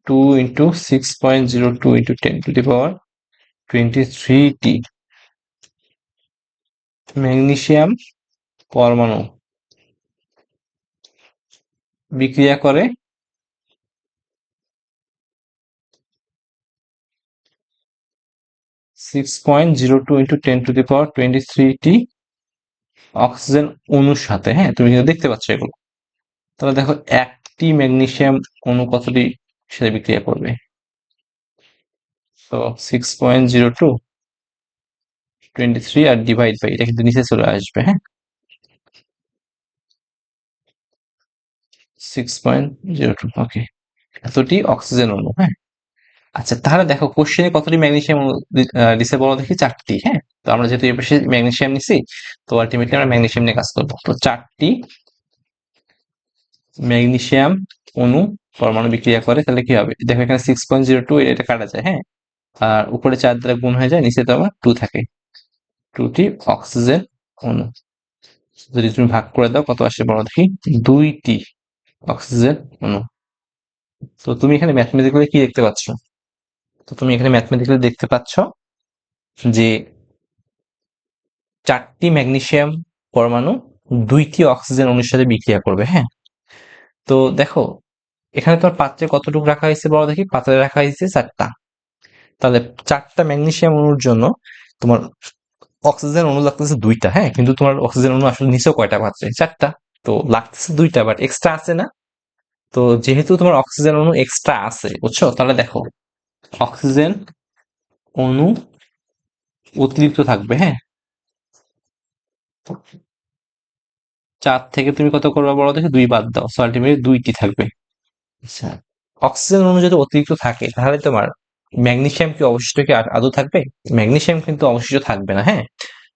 2 ইন্টু 6.02 ইন্টু 10⁻23টি ম্যাগনেসিয়াম পরমাণু বিক্রিয়া করে 6.02 ইন্টু 10⁻23টি অক্সিজেন অণুর সাথে, হ্যাঁ? তুমি কিন্তু দেখতে পাচ্ছ এগুলো। তাহলে দেখো, একটি ম্যাগনেসিয়াম অণু কতটি সাথে বিক্রিয়া করবে? তো 6.02 23 আর ডিভাইড বাই, এটা কিন্তু নিচে চলে আসবে, হ্যাঁ? 6.02, ওকে? এতটি অক্সিজেন অণু, হ্যাঁ? আচ্ছা, তাহলে দেখো কোশ্চেনে কতটি ম্যাগনেসিয়াম অণু দিছে বলো দেখি? 4টি, হ্যাঁ? তো আমরা যেহেতু এই পাশে ম্যাগনেসিয়াম নিছি, তো আলটিমেটলি আমরা ম্যাগনেসিয়াম নিয়ে কাজ করবো। তো 4টি ম্যাগনেসিয়াম অণু পরমাণু বিক্রিয়া করে, তাহলে কি হবে? দেখো এখানে 6.02, এটা কাটা যায়, হ্যাঁ? আর উপরে 4 দ্বারা গুণ হয়ে যায়, নিচে তো আমার 2 থাকে, 2টি অক্সিজেন অণু। যদি তুমি ভাগ করে দাও, কত আসে বলো দেখি? 2টি অক্সিজেন অণু। তো তুমি এখানে ম্যাথমেটিক্যালি কি দেখতে পাচ্ছ? তো তুমি এখানে ম্যাথমেটিক্যালি দেখতে পাচ্ছ যে 4টি ম্যাগনেসিয়াম পরমাণু 2টি অক্সিজেন অণুর সাথে বিক্রিয়া করবে, হ্যাঁ? তো দেখো, এখানে তোমার পাত্রে কতটুকু রাখা হয়েছে বলো দেখি? পাত্রে রাখা হয়েছে 4টা। তাহলে 4টা ম্যাগনেসিয়াম অণুর জন্য তোমার অক্সিজেন অণু লাগতেছে 2টা, হ্যাঁ? কিন্তু তোমার অক্সিজেন অণু আসলে নিচেও কয়টা পাত্রে? 4টা। তো লাগতেছে 2টা, বাট এক্সট্রা আছে না? তো যেহেতু তোমার অক্সিজেন অণু এক্সট্রা আছে, বুঝছো, তাহলে দেখো, অক্সিজেন অণু অতিরিক্ত থাকবে, হ্যাঁ? 4 থেকে তুমি কত করবা বলো দেখি? 2 বাদ দাও, সো আলটিমেটলি 2টি থাকবে। আচ্ছা, অক্সিজেন অণু যদি অতিরিক্ত থাকে, তাহলে তোমার ম্যাগনেসিয়াম কি অবশিষ্ট কি আদৌ থাকবে? ম্যাগনেসিয়াম কিন্তু অবশিষ্ট থাকবে না, হ্যাঁ?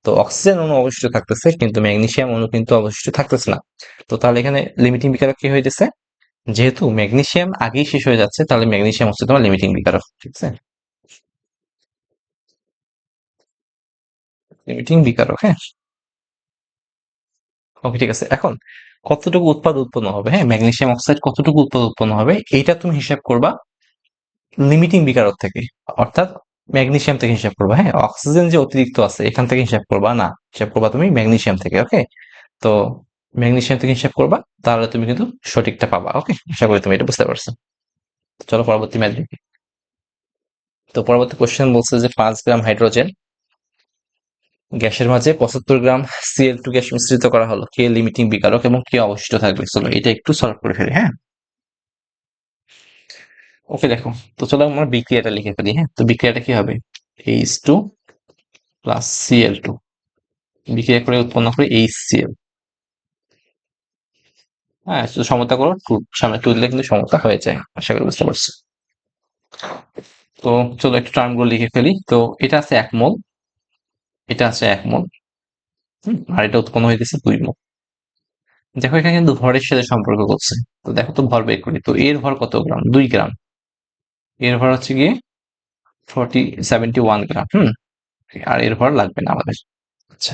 তো অক্সিজেন অণু অবশিষ্ট থাকতেছে, কিন্তু ম্যাগনেসিয়াম অণু কিন্তু অবশিষ্ট থাকতেছে না। তো তাহলে এখানে লিমিটিং বিকারক কি হইতেছে? যেহেতু ম্যাগনেসিয়াম আগেই শেষ হয়ে যাচ্ছে, তাহলে ম্যাগনেসিয়াম হচ্ছে তোমার লিমিটিং বিকারক, ঠিক আছে? লিমিটিং বিকারক, হ্যাঁ? ওকে, ঠিক আছে। এখন কতটুকু উৎপন্ন হবে, হ্যাঁ, ম্যাগনেসিয়াম অক্সাইড কতটুকু উৎপন্ন হবে এইটা তুমি হিসাব করবা লিমিটিং বিকারক থেকে, অর্থাৎ ম্যাগনেসিয়াম থেকে হিসাব করবা। হ্যাঁ, অক্সিজেন যে অতিরিক্ত আছে এখান থেকে হিসাব করবা না, হিসাব করবা তুমি ম্যাগনেসিয়াম থেকে। ওকে, তো ম্যাগনেসিয়াম থেকে হিসাব করবা, তাহলে তুমি কিন্তু সঠিকটা পাবা। ওকে, আশা করি তুমি এটা বুঝতে পারছো। চলো পরবর্তী ম্যাথ দেখি। তো পরবর্তী কোশ্চেন বলছে যে 5 গ্রাম হাইড্রোজেন গ্যাসের মাঝে 75 গ্রাম Cl2 গ্যাস মিশ্রিত করা হলো, কে লিমিটিং বিকারক এবং কে অবশিষ্ট থাকবে। চলো এটা একটু সলভ করে ফেলি। হ্যাঁ, ওকে দেখো, তো চলো আমরা বিক্রিয়াটা লিখে ফেলি। হ্যাঁ, তো বিক্রিয়াটা কি হবে, H2 প্লাস Cl2 বিক্রিয়া করে উৎপন্ন করে HCl। হ্যাঁ, তো সমতা করো, টু সামনে টু দিলে কিন্তু সমতা হয়ে যায়। আশা করি বুঝতে পারছো। তো চলো একটু টার্ম গুলো লিখে ফেলি। তো এটা আছে 1 মোল, এটা আছে 1 মোল, আর এটা উৎপন্ন হইতেছে 2 মোল। দেখো এখানে কিন্তু ভরের সাথে সম্পর্ক করছে। তো দেখো তো ভর বের করি। তো এর ভর কত গ্রাম, 2 গ্রাম। এর ভর হচ্ছে গিয়ে 71 গ্রাম। আর এর ভর লাগবে না আমাদের। আচ্ছা,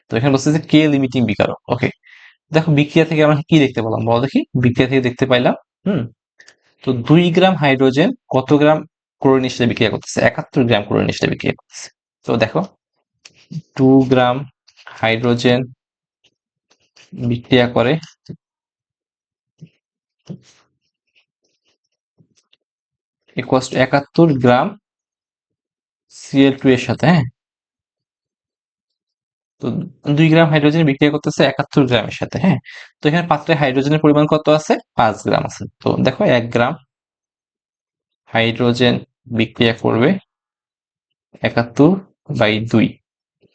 তো এখানে বলছে যে কে লিমিটিং বিকারক। ওকে, দেখো বিক্রিয়া থেকে আমরা কি দেখতে পেলাম বলো দেখি। বিক্রিয়া থেকে দেখতে পাইলাম, হুম, তো 2 গ্রাম হাইড্রোজেন কত গ্রাম ক্লোরিনের সাথে বিক্রিয়া করতেছে, 71 গ্রাম ক্লোরিনের সাথে বিক্রিয়া করতেছে। তো দেখো 2 গ্রাম হাইড্রোজেন বিক্রিয়া করে ইকুয়ালস টু 71 গ্রাম Cl2 এর সাথে। হ্যাঁ, তো 2 গ্রাম হাইড্রোজেন বিক্রিয়া করতেছে 71 গ্রামের সাথে। হ্যাঁ, তো এখানে পাত্রে হাইড্রোজেনের পরিমাণ কত আছে, 5 গ্রাম আছে। তো দেখো 1 গ্রাম হাইড্রোজেন বিক্রিয়া করবে 71/2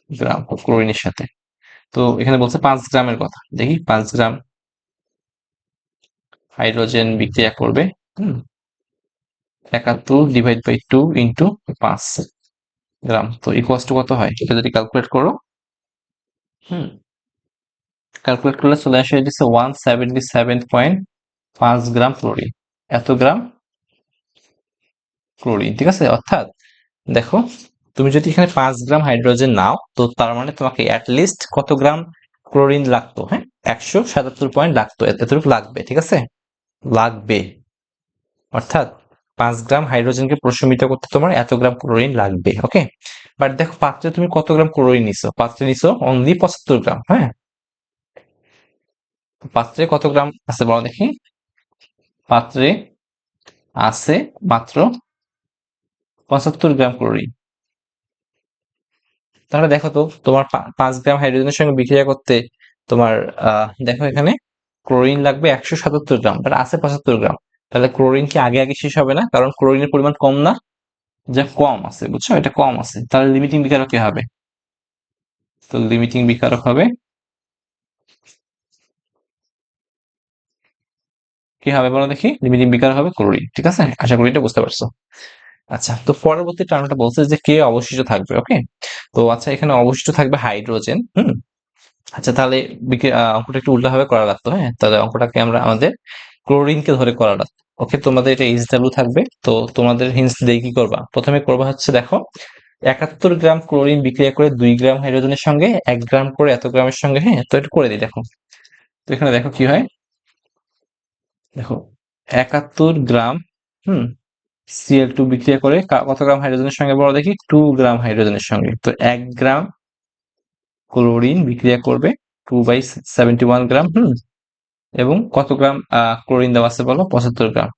গ্রাম ক্লোরিনের সাথে। তো এখানে বলছে 5 গ্রামের কথা, দেখি 5 গ্রাম হাইড্রোজেন বিক্রিয়া করবে, হুম, 71/2 ইন্টু 5 গ্রাম। তো ইকুয়ালস টু কত হয়, এটা যদি ক্যালকুলেট করো, হুম, ক্যালকুলেট করলে চলে আসে হচ্ছে 177.5 গ্রাম ক্লোরিন। এত গ্রাম ক্লোরিন, ঠিক আছে। অর্থাৎ দেখো, তুমি যদি এখানে 5 গ্রাম হাইড্রোজেন নাও, তো তার মানে তোমাকে অ্যাটলিস্ট কত গ্রাম ক্লোরিন লাগতো, হ্যাঁ, 177 পয়েন্ট লাগতো, এতটুকু লাগবে, ঠিক আছে, লাগবে। অর্থাৎ 5 গ্রাম হাইড্রোজেনকে প্রশমিত করতে তোমার এত গ্রাম ক্লোরিন লাগবে। ওকে, বাট দেখো পাত্রে তুমি কত গ্রাম ক্লোরিন নিছো, পাত্রে নিছো অনলি 75 গ্রাম। হ্যাঁ, পাত্রে কত গ্রাম আছে বলো দেখি। পাত্রে আছে মাত্র 75 গ্রাম ক্লোরিন। তাহলে দেখো তো তোমার 5 গ্রাম হাইড্রোজেনের সঙ্গে বিক্রিয়া করতে তোমার দেখো এখানে ক্লোরিন লাগবে 177 গ্রাম, বাট আছে 75 গ্রাম। তাহলে ক্লোরিন কি আগে আগে শেষ হবে না, কারণ ক্লোরিনের পরিমাণ কম না, যা কম আছে, বুঝছো, এটা কম আছে। তাহলে লিমিটিং বিকারক কি হবে, তো লিমিটিং বিকারক হবে, কি হবে বলো দেখি, লিমিটিং বিকারক হবে ক্লোরিন। ঠিক আছে, আশা করি এটা বুঝতে পারছো। আচ্ছা, তো পরবর্তী টার্মটা বলছে যে কে অবশিষ্ট থাকবে। ওকে, তো আচ্ছা এখানে অবশিষ্ট থাকবে হাইড্রোজেন। আচ্ছা, তাহলে অঙ্কটা একটু উল্টাভাবে করা লাগতো। হ্যাঁ, তাহলে অঙ্কটাকে আমরা আমাদের ক্লোরিনকে ধরে করা লাগতো। ওকে, তোমাদের এটা এইচডব্লিউ থাকবে। তো তোমাদের হিন্টস দিয়ে কি করবা, প্রথমে করবা হচ্ছে দেখো 71 গ্রাম ক্লোরিন বিক্রিয়া করে 2 গ্রাম হাইড্রোজেনের সঙ্গে 1 গ্রাম করে এত গ্রামের সঙ্গে। হ্যাঁ, তো এটা করে দিই দেখো। তো এখানে দেখো কি হয়, দেখো 71 গ্রাম হুম Cl2 বিক্রিয়া করে কত গ্রাম হাইড্রোজেনের সঙ্গে বলো দেখি, 2 গ্রাম হাইড্রোজেনের সঙ্গে। তো 1 গ্রাম ক্লোরিন বিক্রিয়া করবে 2/71 গ্রাম। এবং কত গ্রাম ক্লোরিন দেওয়া আছে বলো, 75 গ্রাম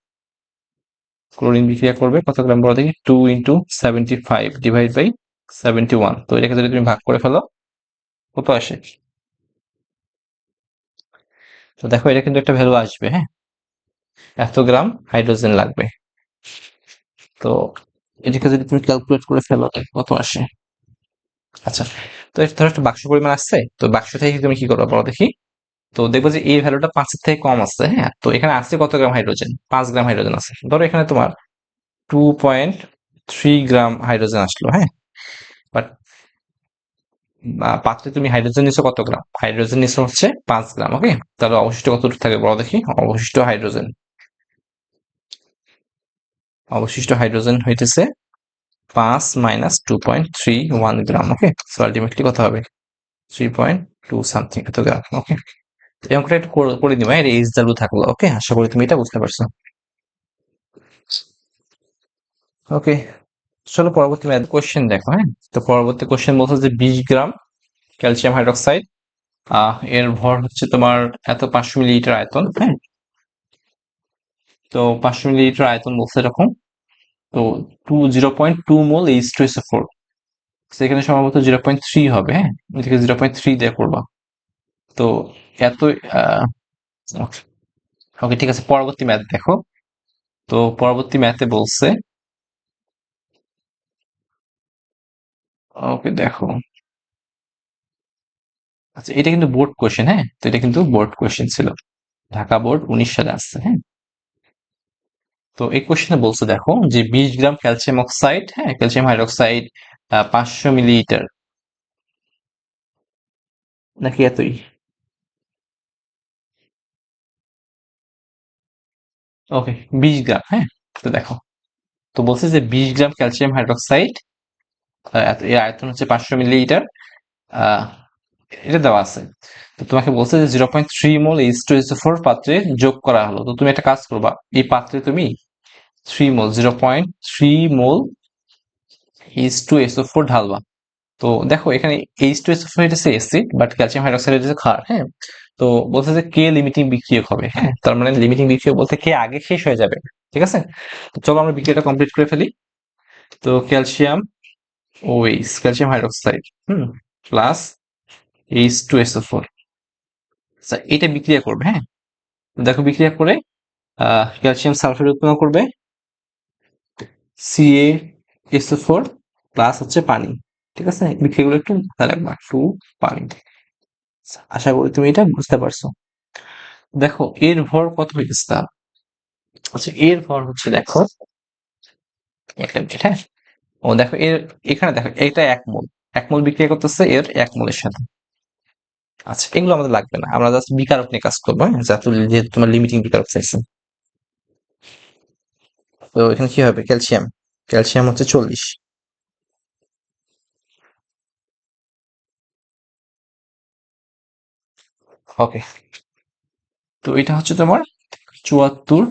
ক্লোরিন বিক্রিয়া করবে কত গ্রাম বলো দেখি, 2 × 75 / 71। তো এটাকে যদি তুমি ভাগ করে ফেলো, কত আসে, তো দেখো এটা কিন্তু একটা ভ্যালু আসবে। হ্যাঁ, এত গ্রাম হাইড্রোজেন লাগবে। তো এটাকে যদি তুমি ক্যালকুলেট করে ফেলো, কত আসে। আচ্ছা, তো ধরো একটা বাক্স পরিমাণ আসছে, তো বাক্স থেকে তুমি কি করবে বলো দেখি। তো দেখবো যে এই ভ্যালুটা 5-এর থেকে কম আসছে। হ্যাঁ, তো এখানে আসছে কত গ্রাম হাইড্রোজেন, 5 গ্রাম হাইড্রোজেন আছে। ধরো এখানে তোমার 2.3 গ্রাম হাইড্রোজেন আসলো। হ্যাঁ, বাট পাত্রে তুমি হাইড্রোজেন নিছো কত গ্রাম, হাইড্রোজেন নিছো হচ্ছে 5 গ্রাম। ওকে, তাহলে অবশিষ্ট কতটুকু থাকে বলো দেখি। অবশিষ্ট হাইড্রোজেন হইতেছে 5 - 2.31 গ্রাম। ওকে, সো আলটিমেটলি কত হবে, 3.2 সামথিং এত গ্রাম। ওকে, এই অঙ্কটা একটু করে দিবা, এর এইচ ভ্যালু থাকলো। ওকে, আশা করি তুমি এটা বুঝতে পারছো। ওকে, চলো পরবর্তী ম্যাথ কোশ্চেন দেখো। হ্যাঁ, তো পরবর্তী কোশ্চেন বলছে যে 20 গ্রাম ক্যালসিয়াম হাইড্রোক্সাইড, এর ভর হচ্ছে তোমার এত 500 মিলিলিটার আয়তন। হ্যাঁ, তো 500 মিলিলিটার আয়তন বলছে এরকম। তো 0.2 মোল H2SO4, সেখানে সম্ভবত 0.3 হবে। হ্যাঁ, এদিকে 0.3 দিয়ে করবা। তো এত ওকে, ঠিক আছে, পরবর্তী ম্যাথ দেখো। তো পরবর্তী ম্যাথে বলছে, ওকে দেখো, আচ্ছা এটা কিন্তু বোর্ড কোশ্চেন। হ্যাঁ, তো এটা কিন্তু বোর্ড কোশ্চেন ছিল, ঢাকা বোর্ড 19 সালে আসছে। হ্যাঁ, তো এই কোশ্চেনে বলছে দেখো যে 20 গ্রাম ক্যালসিয়াম অক্সাইড, হ্যাঁ ক্যালসিয়াম হাইড্রোক্সাইড 500 মিলিলিটার, নাকি এতই? ওকে, 20 গ্রাম। হ্যাঁ, তো দেখো, তো বলছে যে 20 গ্রাম ক্যালসিয়াম হাইড্রোক্সাইড, এর আয়তন হচ্ছে 500 মিলিলিটার, আহ এটা দেওয়া আছে। তো তোমাকে বলছে যে 0.3 মোল H2SO4 পাত্রে যোগ করা হলো। তো তুমি একটা কাজ করবা, এই পাত্রে তুমি 3 মোল, 0.3 মোল H2SO4 ঢালবা। তো দেখো এখানে H2SO4 হচ্ছে অ্যাসিড, বাট ক্যালসিয়াম হাইড্রোক্সাইড হচ্ছে ক্ষার। হ্যাঁ, তো বলছে যে কে লিমিটিং বিক্রিয়ক হবে। হ্যাঁ, তার মানে লিমিটিং বিক্রিয়ক বলতে কে আগে শেষ হয়ে যাবে। ঠিক আছে, তো চলো আমরা বিক্রিয়াটা কমপ্লিট করে ফেলি। তো calcium OH, calcium hydroxide, plus H2SO4, আচ্ছা এটা বিক্রিয়া করবে। হ্যাঁ, দেখো বিক্রিয়া করে ক্যালসিয়াম সালফেট উৎপন্ন করবে, CaSO4 প্লাস হচ্ছে পানি। ঠিক আছে, বিক্রিয়াগুলো একটু মাথায় রাখবা, টু পানি। আশা করি তুমি এটা বুঝতে পারছো। দেখো এর ভর কত হয়েছে তা, আচ্ছা এর ভর হচ্ছে দেখো, একটা মিনিট। হ্যাঁ, ও দেখো এর, এখানে দেখো এটা 1 মোল, 1 মোল বিক্রিয়া করতেছে এর 1 মোলের সাথে। আচ্ছা এগুলো আমাদের লাগবে না, আমরা জাস্ট বিকারক নিয়ে কাজ করবো। হ্যাঁ, যেহেতু তোমার লিমিটিং বিকারক চাইছে। তো এখানে কি হবে, ক্যালসিয়াম, ক্যালসিয়াম হচ্ছে 40। ওকে, তো এটা হচ্ছে তোমার 74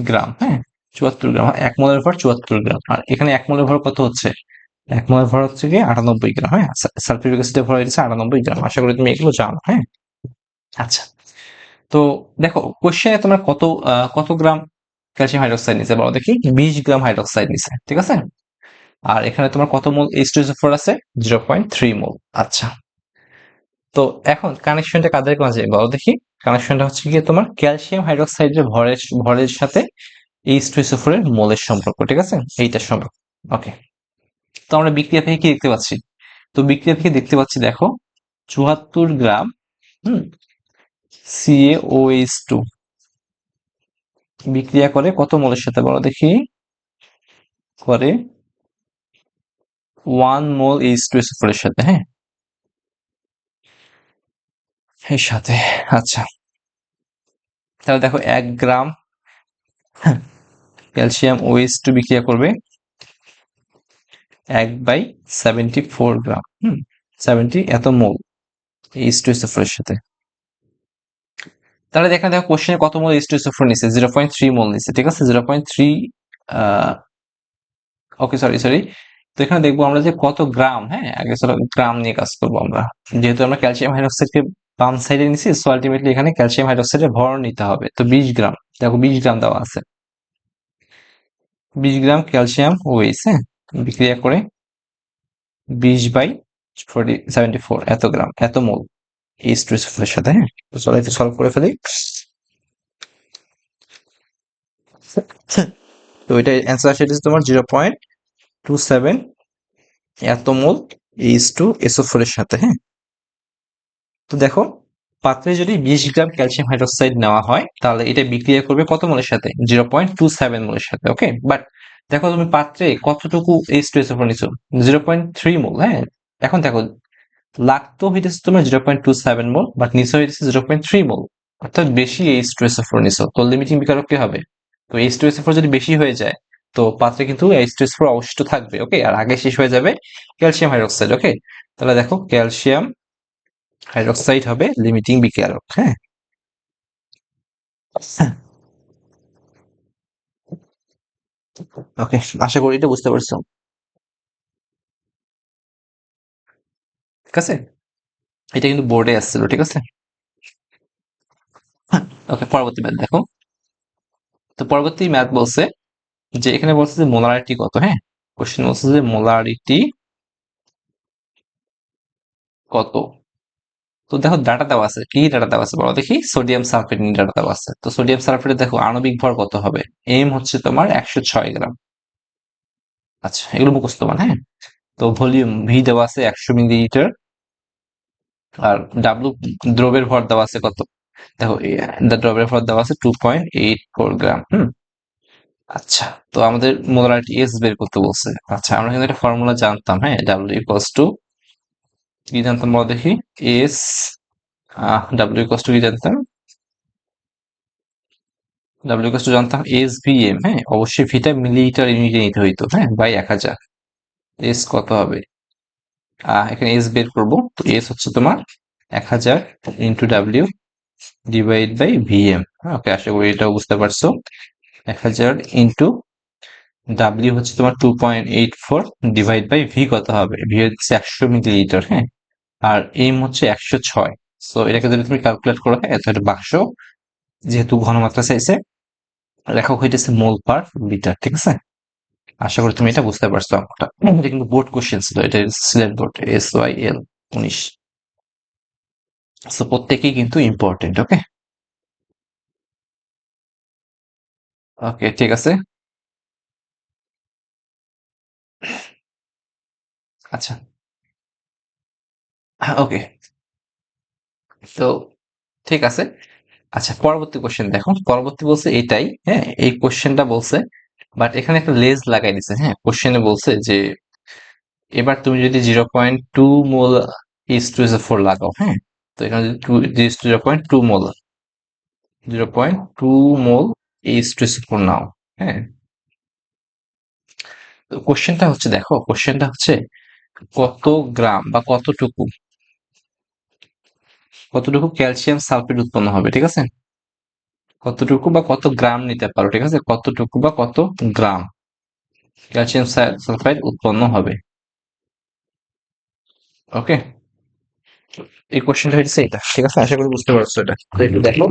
গ্রাম। হ্যাঁ, 74 গ্রাম, 1 মোলের ভর 74 গ্রাম। আর এখানে 1 মোলের ভর কত হচ্ছে, 1 মোলের ভর হচ্ছে কি 98 গ্রাম। হ্যাঁ, সালফিউরিক অ্যাসিডের ভর হচ্ছে 98 গ্রাম। আশা করি তুমি এগুলো জানো। হ্যাঁ, আচ্ছা, তো দেখো কোশ্চেনে তোমার কত গ্রাম ক্যালসিয়াম হাইড্রোক্সাইড নিছে বলো দেখি। 20 গ্রাম হাইড্রোক্সাইড নিছে, ঠিক আছে। আর এখানে তোমার কত মোল H2SO4 আছে, 0.3 মোল। আচ্ছা, তো এখন কানেকশনটা কাদের মাঝে বলো দেখি। কানেকশনটা হচ্ছে গিয়ে তোমার ক্যালসিয়াম হাইড্রোক্সাইডের ভরের সাথে H2SO4 এর মোলের সম্পর্ক। ঠিক আছে, এইটার সম্পর্ক। ওকে, তো আমরা বিক্রিয়া থেকে কি দেখতে পাচ্ছি, তো বিক্রিয়া থেকে দেখতে পাচ্ছি দেখো 74 গ্রাম CaOH2 বিক্রিয়া করে কত মোলের সাথে বলো দেখি, করে 1 মোল H2SO4 এর সাথে। হ্যাঁ, এর সাথে। আচ্ছা, তাহলে দেখো 1 গ্রাম ক্যালসিয়াম OH2 বিক্রিয়া করবে 1/74 গ্রাম, 70 এত মোল H2SO4 এর সাথে। তাহলে দেখো কোশ্চেনে কত মোল H2SO4 নিছে, 0.3 মোল নিছে। ঠিক আছে, 0.3, ওকে সরি সরি। তো এখানে দেখবো আমরা যে কত গ্রাম। হ্যাঁ, আগে চলো গ্রাম নিয়ে কাজ করবো আমরা, যেহেতু আমরা ক্যালসিয়াম হাইড্রোক্সাইডকে বাম সাইডে নিছি, সো আলটিমেটলি এখানে ক্যালসিয়াম হাইড্রোক্সাইডের ভর নিতে হবে। তো 20 গ্রাম, দেখো 20 গ্রাম দেওয়া আছে, 20 গ্রাম ক্যালসিয়াম ওএইচ, হ্যাঁ বিক্রিয়া করে 20/74 এত গ্রাম, এত মোল H2SO4 এর সাথে। হ্যাঁ, তো চলো এটা সলভ করে ফেলি। তো এটা অ্যান্সার সেটা হচ্ছে তোমার 0.27 এত মোল H2SO4 এর সাথে। হ্যাঁ, তো দেখো পাত্রে যদি 20 গ্রাম ক্যালসিয়াম হাইড্রোক্সাইড নেওয়া হয়, তাহলে এটা বিক্রিয়া করবে কত মোলের সাথে, 0.27 মোলের সাথে। ওকে, বাট দেখো তুমি পাত্রে কতটুকু H2SO4 নিছো, 0.3 মোল। হ্যাঁ, এখন দেখো লাগতো হইতেছে তোমার 0.27 মোল, বাট নিচে হইতেছে 0.3 মোল, অর্থাৎ বেশি H2SO4 নিছো। তো লিমিটিং বিকারক কি হবে, তো H2SO4 যদি বেশি হয়ে যায়, তো পাত্রে কিন্তু H2SO4 অবশিষ্ট থাকবে। ওকে, আর আগে শেষ হয়ে যাবে ক্যালসিয়াম হাইড্রোক্সাইড। ওকে, তাহলে দেখো ক্যালসিয়াম হাইড্রোক্সাইড হবে লিমিটিং বিক্রিয়ারক। হ্যাঁ, ওকে, আশা করি এটা বুঝতে পারছো। ঠিক আছে, এটা কিন্তু বোর্ডে আসছিল। ঠিক আছে, ওকে, পরবর্তী ম্যাথ দেখো। তো পরবর্তী ম্যাথ বলছে যে এখানে বলছে যে মোলারিটি কত। হ্যাঁ, কোশ্চেন বলছে যে মোলারিটি কত। তো দেখো ডাটা দেওয়া আছে, কি ডাটা দেওয়া আছে বলো দেখি। সোডিয়াম সালফেট নিয়ে ডাটা দেওয়া আছে। তো সোডিয়াম সালফেটে দেখো আণবিক ভর কত হবে। এম হচ্ছে তোমার 106 গ্রাম। আচ্ছা, এগুলো মুখস্থ তোমার। হ্যাঁ, তো ভলিউম ভি দেওয়া আছে 100 মিলিলিটার। আর ডাব্লু দ্রবের ভর দেওয়া আছে কত। দেখো দ্রবের ভর দেওয়া আছে 2.84 গ্রাম। আচ্ছা, তো আমাদের মোলারিটি এস বের করতে বলছে। আচ্ছা, আমরা কিন্তু একটা ফর্মুলা জানতাম। হ্যাঁ, ডাব্লিউ ইকুয়ালস টু কি জানতাম বলো দেখি। এস ডাব্লিউ ইকুয়ালস টু কি জানতাম। ডাব্লিউ ইকুয়ালস টু জানতাম এস ভি এম। হ্যাঁ, অবশ্যই ভিটা মিলিলিটার ইউনিটে নিতে হইতো। হ্যাঁ, বাই 1000। এস কত হবে। এখানে এস বের করবো। তো এস হচ্ছে তোমার 1000 into W divide by V M. Okay, আশা করি এটাও বুঝতে পারছো। 1000 ইন্টু ডাব্লিউ হচ্ছে তোমার 2.84 ডিভাইড বাই ভি কত হবে। ভি হচ্ছে 100 মিলিলিটার। হ্যাঁ, আর এম হচ্ছে 106। সো এটাকে যদি তুমি ক্যালকুলেট করো, হ্যাঁ, তো এটা বাক্স, যেহেতু ঘনমাত্রা চাইছে, লেখক হইতেছে মোল পার লিটার। ঠিক আছে, আশা করি তুমি এটা বুঝতে পারছো অঙ্কটা। এটা কিন্তু বোর্ড কোশ্চেন ছিল, এটা সিলেট বোর্ড SYL 19। সো প্রত্যেকেই কিন্তু ইম্পর্টেন্ট। ওকে, ওকে, ঠিক আছে। আচ্ছা, ওকে, তো ঠিক আছে। আচ্ছা, পরবর্তী কোশ্চেন দেখো। পরবর্তী বলছে এটাই। হ্যাঁ, এই কোশ্চেনটা বলছে, বাট এখানে একটা লেজ লাগাই দিছে। হ্যাঁ, কোশ্চেনে বলছে যে এবার তুমি যদি 0.2 মোল H2SO4 লাগাও। হ্যাঁ, তো এখানে যদি 0.2 মোল 0.2 মোল H2SO4 নাও। হ্যাঁ, তো কোশ্চেনটা হচ্ছে, দেখো কোশ্চেনটা হচ্ছে কত গ্রাম বা কতটুকু ক্যালসিয়াম সালফেট উৎপন্ন হবে। ঠিক আছে, কতটুকু বা কত গ্রাম নিতে পারো। ঠিক আছে, কতটুকু বা কত গ্রাম ক্যালসিয়াম সালফাইড উৎপন্ন হবে। ওকে, এই কোশ্চেনটা হচ্ছে এটা। ঠিক আছে, আশা করি বুঝতে পারছো এটা। তো একটু দেখো।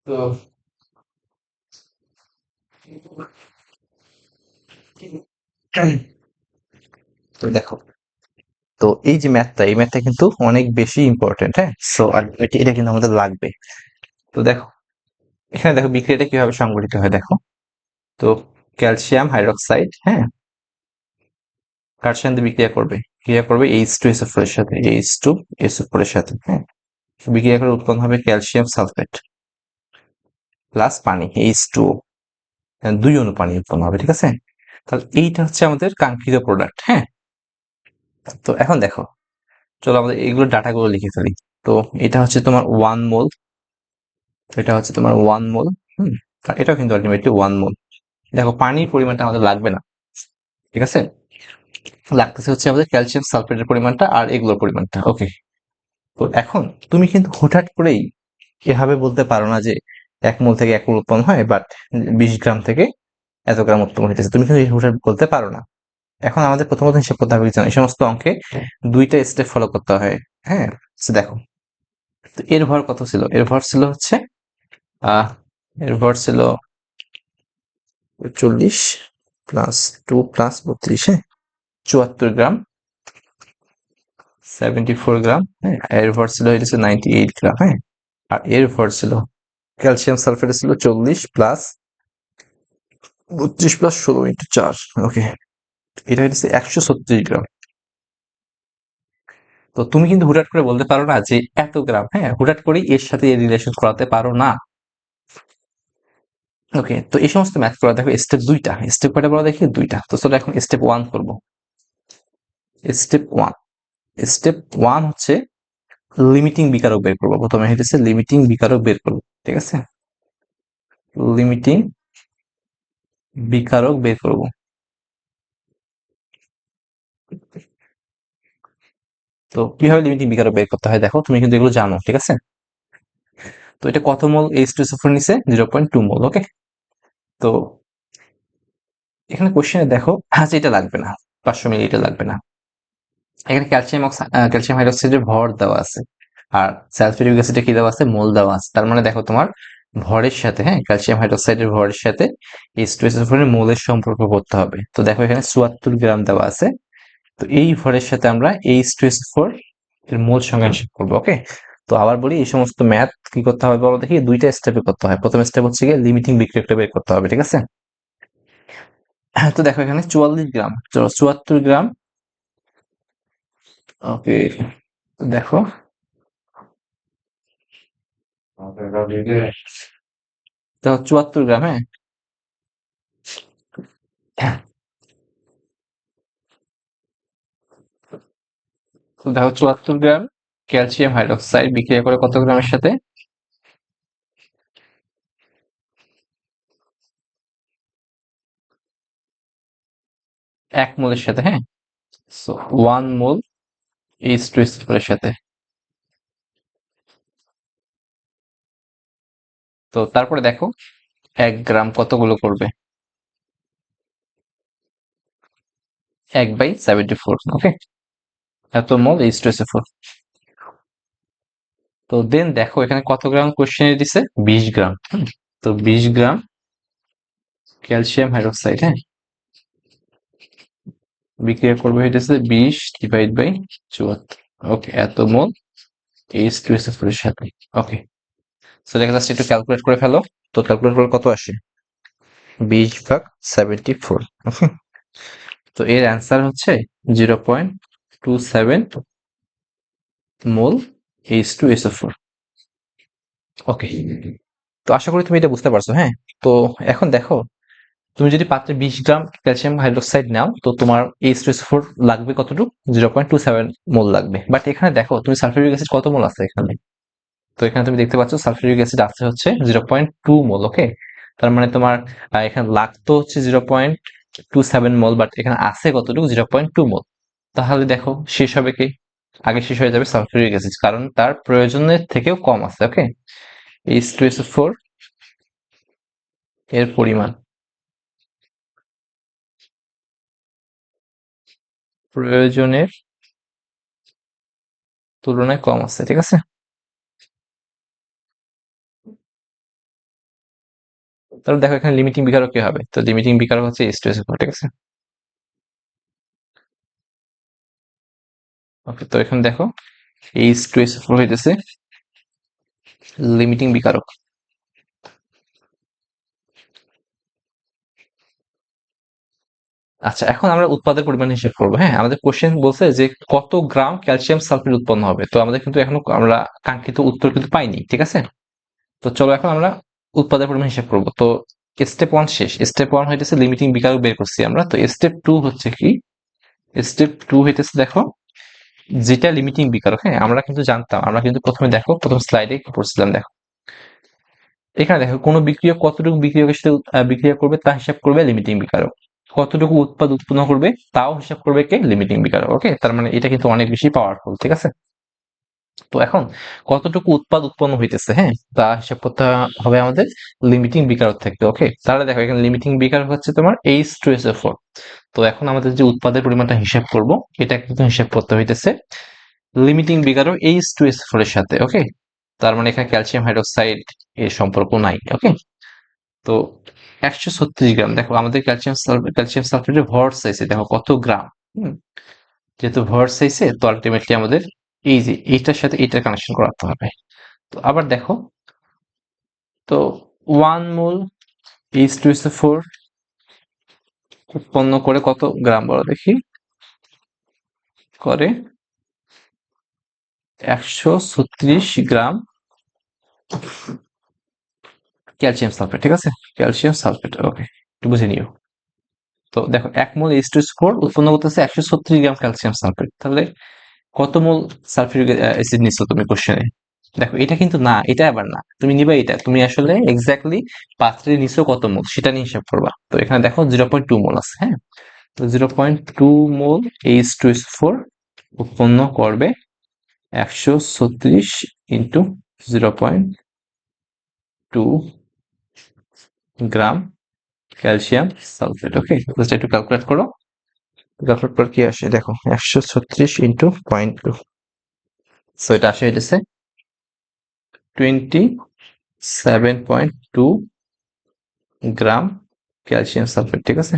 তো তো দেখো, তো এই যে ম্যাথটা, এই ম্যাথটা কিন্তু অনেক বেশি ইম্পর্টেন্ট। হ্যাঁ, সো এটা কিন্তু আমাদের লাগবে। তো দেখো, এখানে দেখো বিক্রিয়াটা কিভাবে সংঘটিত হয় দেখো। তো ক্যালসিয়াম হাইড্রোক্সাইড, হ্যাঁ, কার সাথে বিক্রিয়া করবে। ক্রিয়া করবে H2SO4 এর সাথে, H2SO4 এর সাথে। হ্যাঁ, বিক্রিয়া করে উৎপন্ন হবে ক্যালসিয়াম সালফেট প্লাস পানি, H2O। 2 অণু পানি উৎপন্ন হবে। ঠিক আছে, তাহলে এইটা হচ্ছে আমাদের কাঙ্ক্ষিত প্রোডাক্ট। হ্যাঁ, তো এখন দেখো, চলো আমাদের এইগুলো ডাটাগুলো লিখে ফেলি। তো এটা হচ্ছে তোমার 1 মোল, এটা হচ্ছে তোমার 1 মোল। হুম, আর এটাও কিন্তু আলটিমেটলি 1 মোল। দেখো, পানির পরিমাণটা আমাদের লাগবে না। ঠিক আছে, লাগতেছে হচ্ছে আমাদের ক্যালসিয়াম সালফেটের পরিমাণটা আর এগুলোর পরিমাণটা। ওকে, তো এখন তুমি কিন্তু হুটহাট করেই এভাবে বলতে পারো না যে 1 মোল থেকে 1 মোল উৎপন্ন হয়, বাট 20 গ্রাম থেকে এত গ্রাম উৎপন্ন হইতেছে। তুমি কিন্তু হুটহাট বলতে পারো না। এখন আমাদের প্রথমত হিসাব করতে হবে এই সমস্ত অঙ্কে 2টা স্টেপ ফলো করতে হয়। হ্যাঁ, তো দেখো, তো এর ভর কত ছিল। এর ভর ছিল হচ্ছে আহ এর ভর ছিল 40 প্লাস 2 প্লাস 32। হ্যাঁ, 74 গ্রাম, 74 গ্রাম। হ্যাঁ, এর ভর ছিল হচ্ছে 98 গ্রাম। হ্যাঁ, আর এর ভর ছিল ক্যালসিয়াম সালফেট ছিল 40 প্লাস 32 প্লাস 16 × 4। ওকে, এটা হচ্ছে 136 গ্রাম। তো তুমি কিন্তু হুটহাট করে বলতে পারো না যে এত গ্রাম। হ্যাঁ, হুটহাট করেই এর সাথে এর রিলেশন করাতে পারো না। ওকে, তো এই সমস্ত ম্যাথ করা দেখো স্টেপ 2টা। স্টেপ কয়টা বলা দেখি 2টা। তো চলো এখন স্টেপ 1 করবো। স্টেপ 1, স্টেপ 1 হচ্ছে লিমিটিং বিকারক বের করবো। প্রথমে হচ্ছে লিমিটিং বিকারক বের করবো। ঠিক আছে, লিমিটিং বিকারক বের করব। তো কিভাবে লিমিটিং বিকারক বের করতে হয় দেখো, তুমি কিন্তু এগুলো জানো, ঠিক আছে? তো এটা কত মোল H2SO4 নিছে? 0.2 মোল। ওকে, তো এখানে কোশ্চেনে দেখো, আচ্ছা এটা লাগবে না, 500 মিলি এটা লাগবে না। এখানে ক্যালসিয়াম হাইড্রোক্সাইডের ভর দেওয়া আছে, আর সালফিউরিক অ্যাসিডে কি দেওয়া আছে? মোল দেওয়া আছে। তার মানে দেখো তোমার ভরের সাথে, হ্যাঁ, ক্যালসিয়াম হাইড্রোক্সাইডের ভরের সাথে H2SO4 এর মোলের সম্পর্ক করতে হবে। তো দেখো এখানে 74 গ্রাম দেওয়া আছে। তো এই ভরের সাথে আমরা H2SO4 এর মোল সংখ্যা হিসাব করবো। ওকে, তো আবার বলি, এই সমস্ত ম্যাথ কি করতে হবে বলো দেখি? দুইটা স্টেপে করতে হয়। প্রথম স্টেপ হচ্ছে গিয়ে লিমিটিং বিক্রিয়কটা বের করতে হবে, ঠিক আছে? তো দেখো এখানে 44 গ্রাম, 74 গ্রাম। ওকে, দেখো তো 74 গ্রাম, হ্যাঁ। তো দেখো 74 গ্রাম ক্যালসিয়াম হাইড্রোক্সাইড বিক্রিয়া করে কত গ্রামের সাথে? 1 মোলের সাথে, হ্যাঁ। সো 1 মোল H2SO4 এর সাথে। তো তারপরে দেখো 1 গ্রাম কতগুলো করবে? 1/74। ওকে, এত মোল H2SO4। তো দেন দেখো এখানে কত গ্রাম কোশ্চেনে দিছে? 20 গ্রাম। তো 20 গ্রাম ক্যালসিয়াম হাইড্রোক্সাইড, হ্যাঁ, বিক্রিয়া করবে হইতেছে 20/74। ওকে, এত মোল H2SO4 এর সাথে। ওকে, সো দেখা যাচ্ছে একটু ক্যালকুলেট করে ফেলো। তো ক্যালকুলেট করলে কত আসে? 20/74। ওকে, তো এর অ্যান্সার হচ্ছে 0.27 মোল H2SO4। ওকে, তো আশা করি তুমি এটা বুঝতে পারছো, হ্যাঁ। তো এখন দেখো, তুমি যদি পাত্রে 20 গ্রাম ক্যালসিয়াম হাইড্রোক্সাইড নাও, তো তোমার H2SO4 লাগবে কতটুকু? 0.27 মোল লাগবে। বাট এখানে দেখো তুমি সালফিউরিক অ্যাসিড কত মোল আছে এখানে? তো এখানে তুমি দেখতে পাচ্ছ সালফিউরিক অ্যাসিড আছে হচ্ছে 0.2 মোল। ওকে, তার মানে তোমার এখানে লাগতো হচ্ছে 0.27 মোল, বাট এখানে আছে কতটুকু? 0.2 মোল। তাহলে দেখো শেষ হবে কি? আগে শেষ হয়ে যাবে সালফিউরিক অ্যাসিড, কারণ তার প্রয়োজনের থেকেও কম আছে। ওকে, H2SO4 এর পরিমাণ প্রয়োজনের তুলনায় কম আছে, ঠিক আছে? তাহলে দেখো এখানে লিমিটিং বিকারক কি হবে? তো লিমিটিং বিকারক হচ্ছে H2SO4, ঠিক আছে? ওকে, তো এখানে দেখো H2SO4 হইতেছে লিমিটিং বিকারক। আচ্ছা, এখন আমরা উৎপাদের পরিমাণ হিসেব করবো, হ্যাঁ। আমাদের কোশ্চেন বলছে যে কত গ্রাম ক্যালসিয়াম সালফেট উৎপন্ন হবে। তো আমাদের কিন্তু এখনো আমরা কাঙ্ক্ষিত উত্তর কিন্তু পাইনি, ঠিক আছে? তো চলো এখন আমরা উৎপাদের পরিমাণ হিসাব করব। তো স্টেপ 1 শেষ। স্টেপ 1 হইতেছে লিমিটিং বিকারক বের করছি আমরা। তো স্টেপ 2 হচ্ছে কি? স্টেপ 2 হইতেছে দেখো, যেটা লিমিটিং বিকারক, হ্যাঁ, আমরা কিন্তু জানতাম, আমরা কিন্তু প্রথমে দেখো প্রথম স্লাইডে কি পড়ছিলাম দেখো। এখানে দেখো কোন বিক্রিয়ক কতটুকু বিক্রিয়কের সাথে বিক্রিয়া করবে তা হিসাব করবে লিমিটিং বিকারক। কতটুকু উৎপাদ উৎপন্ন করবে তাও হিসাব করবে কে? লিমিটিং বিকারক। ওকে, তার মানে এটা কিন্তু অনেক বেশি পাওয়ারফুল, ঠিক আছে? তো এখন কতটুকু উৎপাদ উৎপন্ন হইতেছে, হ্যাঁ, তা হিসাব করতে হবে আমাদের লিমিটিং বিকারক থেকে। ওকে, তাহলে দেখো এখানে লিমিটিং বিকারক হচ্ছে তোমার H2SO4। তো এখন আমাদের যে উৎপাদের পরিমাণটা হিসাব করব, এটা কিন্তু হিসাব করতে হইতেছে লিমিটিং বিকারক H2SO4 এর সাথে। ওকে, তার মানে এখানে ক্যালসিয়াম হাইড্রোক্সাইড এর সম্পর্ক নাই। ওকে, তো 136 গ্রাম, দেখো আমাদের ক্যালসিয়াম সালফেটের ভর চাইছে, দেখো কত গ্রাম। হুম, যেহেতু ভর চাইছে, তো আলটিমেটলি আমাদের এই যে এইটার সাথে এইটার কানেকশন করাতে হবে। তো আবার দেখো, তো 1 মোল H2SO4 উৎপন্ন করে কত গ্রাম বলো দেখি? করে 136 গ্রাম ক্যালসিয়াম সালফেট, ঠিক আছে? Calcium sulphate. ওকে, একটু বুঝে নিও। তো দেখো 1 মোল H2SO4 উৎপন্ন করতেছে 136 গ্রাম ক্যালসিয়াম সালফেট। তাহলে কত মোল সালফিউরিক অ্যাসিড নিচ্ছ তুমি কোশ্চেনে? দেখো এটা কিন্তু না, এটা আবার না, তুমি নিবে এটা, তুমি আসলে এক্স্যাক্টলি পাত্রের নিচে কত মোল সেটা নিয়ে হিসাব করবা। তো এখানে দেখো 0.2 মোল আছে, হ্যাঁ। তো 0.2 মোল H2SO4 উৎপন্ন করবে 136 ইন্টু 0.2 গ্রাম ক্যালসিয়াম সালফেট। ওকে, জাস্ট একটু ক্যালকুলেট করো। ক্যালকুলেট করে কি আসে দেখো, 136 ইন্টু 0.2, সো এটা আসে হইতেছে 27.2 গ্রাম ক্যালসিয়াম সালফেট, ঠিক আছে।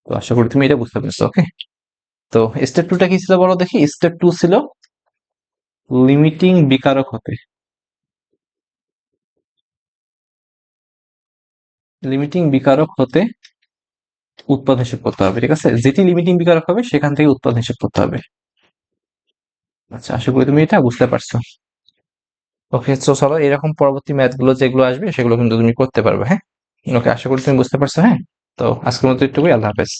তো আশা করি তুমি এটা বুঝতে পেরেছো। ওকে, তো স্টেপ টুটা কি ছিল বলো দেখি। স্টেপ টু ছিল লিমিটিং বিকারক হতে, লিমিটিং বিকারক হতে উৎপাদন হিসেব করতে হবে, ঠিক আছে। যেটি লিমিটিং বিকারক হবে সেখান থেকে উৎপাদন হিসেব করতে হবে। আচ্ছা, আশা করি তুমি এটা বুঝতে পারছো। ওকে, তো চলো এরকম পরবর্তী ম্যাথ গুলো যেগুলো আসবে সেগুলো কিন্তু তুমি করতে পারবে, হ্যাঁ। ওকে, আশা করি তুমি বুঝতে পারছো, হ্যাঁ। তো আজকের মতো একটুকুই, আল্লাহ হাফেজ।